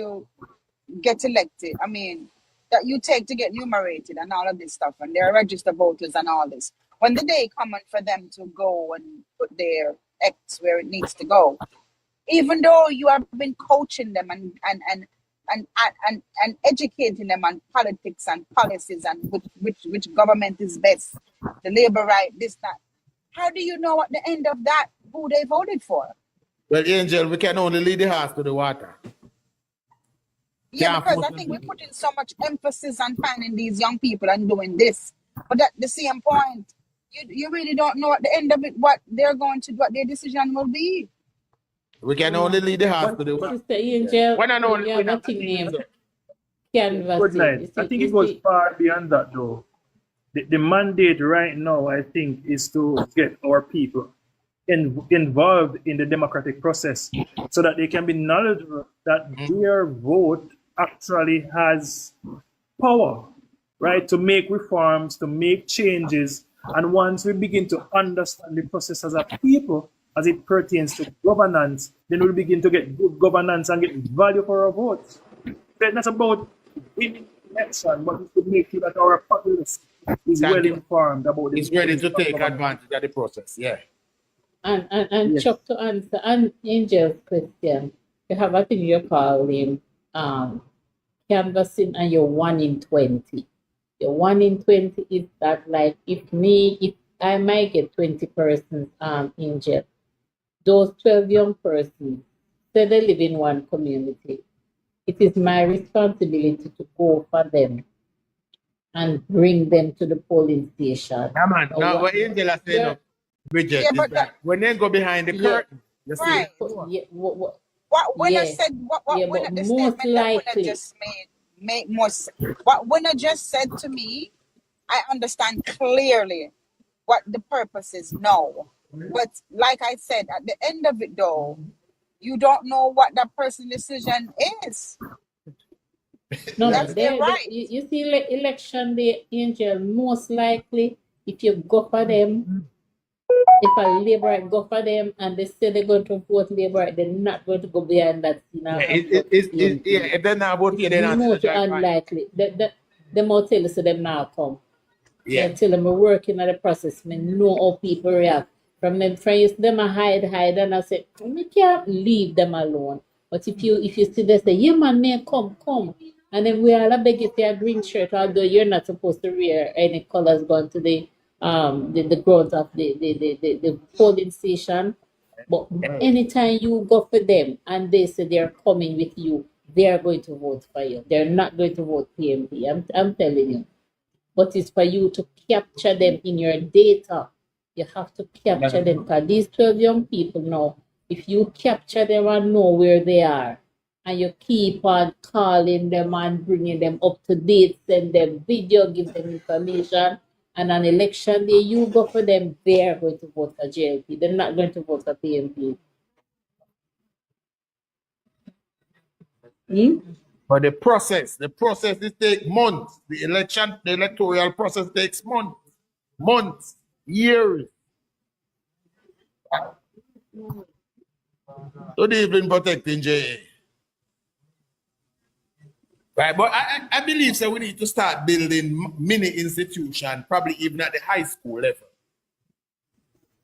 elected, I mean, that you take to get numerated and all of this stuff, and they're registered voters and all this. When the day comes for them to go and put their X where it needs to go, even though you have been coaching them and educating them on politics and policies and which government is best, the labor right, this, that. How do you know at the end of that who they voted for? Well, Angel, we can only lead the horse to the water. Yeah, because I think we put in so much emphasis on finding these young people and doing this. But at the same point, you really don't know at the end of it what they're going to do, what their decision will be. We can only lead the horse to the water. Sister Angel, when I know you have a thing named Canvas. Good night. I think it goes far beyond that though. The mandate right now, I think, is to get our people involved in the democratic process so that they can be knowledgeable that their vote actually has power, right, to make reforms, to make changes. And once we begin to understand the process as a people, as it pertains to governance, then we'll begin to get good governance and get value for our votes. That's not about winning election, but it's to make sure that our populace is well informed about this. He's ready to take advantage of the process, yeah. And yes. Chuck, to answer Angel's question, you have a thing you call him canvassing, and you're 1 in 20. Your 1 in 20 is that, like, if I might get 20 persons Angel, those 12 young persons, say they live in one community, it is my responsibility to go for them and bring them to the polling station. Yeah, man. Now, what Angela said, no, Bridget, yeah, but when they go behind the curtain, you see. Right. What Winner said, what Winner, the statement that Winner just made more sense. What Winner just said to me, I understand clearly what the purpose is now. But like I said, at the end of it though, you don't know what that person's decision is. No, that's right. You see, election day, Angel, most likely, if you go for them, if a Labour go for them and they say they're going to vote Labour, they're not going to go beyond that. You know, Yeah, and vote for PNP. if they're not vote here, they're not Most join party. unlikely. The more tell us them now come. Yeah. Until I'm working at the process, I know how people react. From them friends, them a hide, and I say, we can't leave them alone. But if you see they say, yeah man, come. And then we all beg you for a green shirt, although you're not supposed to wear any colors going to the grounds of the polling station. But anytime you go for them and they say they're coming with you, they are going to vote for you. They're not going to vote PMP. I'm telling you. But it's for you to capture them in your data. You have to capture them because these 12 young people now, if you capture them and know where they are, and you keep on calling them and bringing them up to date, send them video, give them information, and on election day, you go for them, they're going to vote for JLP. They're not going to vote for PMP. But the process it takes months. The electoral process takes months, years. So they've been protecting JA. Right, but I believe so we need to start building mini institutions, probably even at the high school level.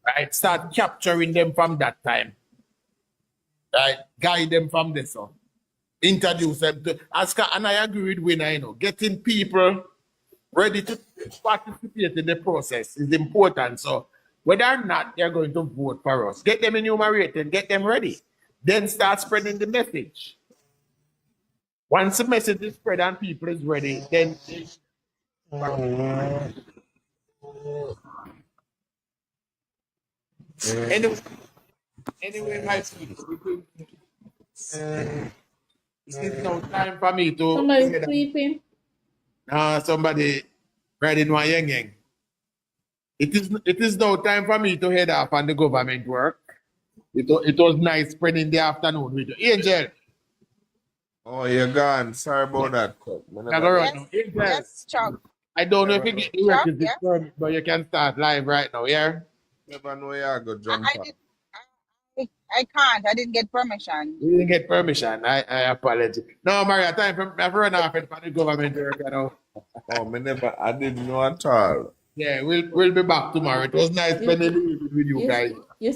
Right, start capturing them from that time. Right, guide them from this on. Introduce them to and I agree with Winner, getting people ready to participate in the process is important. So whether or not they're going to vote for us, get them enumerated, get them ready. Then start spreading the message. Once the message is spread and people is ready, then anyway, my people, it's no time for me to. Somebody sleeping? Somebody riding one yang. It is now time for me to head off on the government work. It was nice spending the afternoon with you. Angel. Oh, you're gone. Sorry about that, Cook. Yes, Chuck. I don't know if you get the Chuck, requisite permit, but you can start live right now, yeah? Never know you're going to jump on. I can't. I didn't get permission. You didn't get permission. I apologize. No, Maria, time for I've run off for the government work, you know. Oh, I didn't know at all. Yeah, we'll be back tomorrow. It was nice spending the evening with you guys. You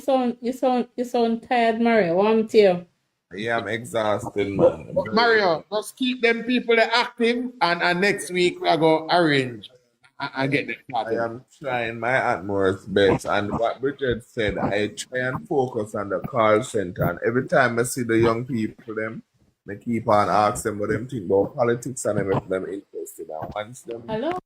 sound tired, Mario. Want you? Yeah, I'm exhausted, man. But Mario, just keep them people active, and next week we are going to arrange and get them started. I am trying my utmost best, and what Bridget said, I try and focus on the call center, and every time I see the young people, I keep on asking them what them think about politics and I make them interested. And once them Hello?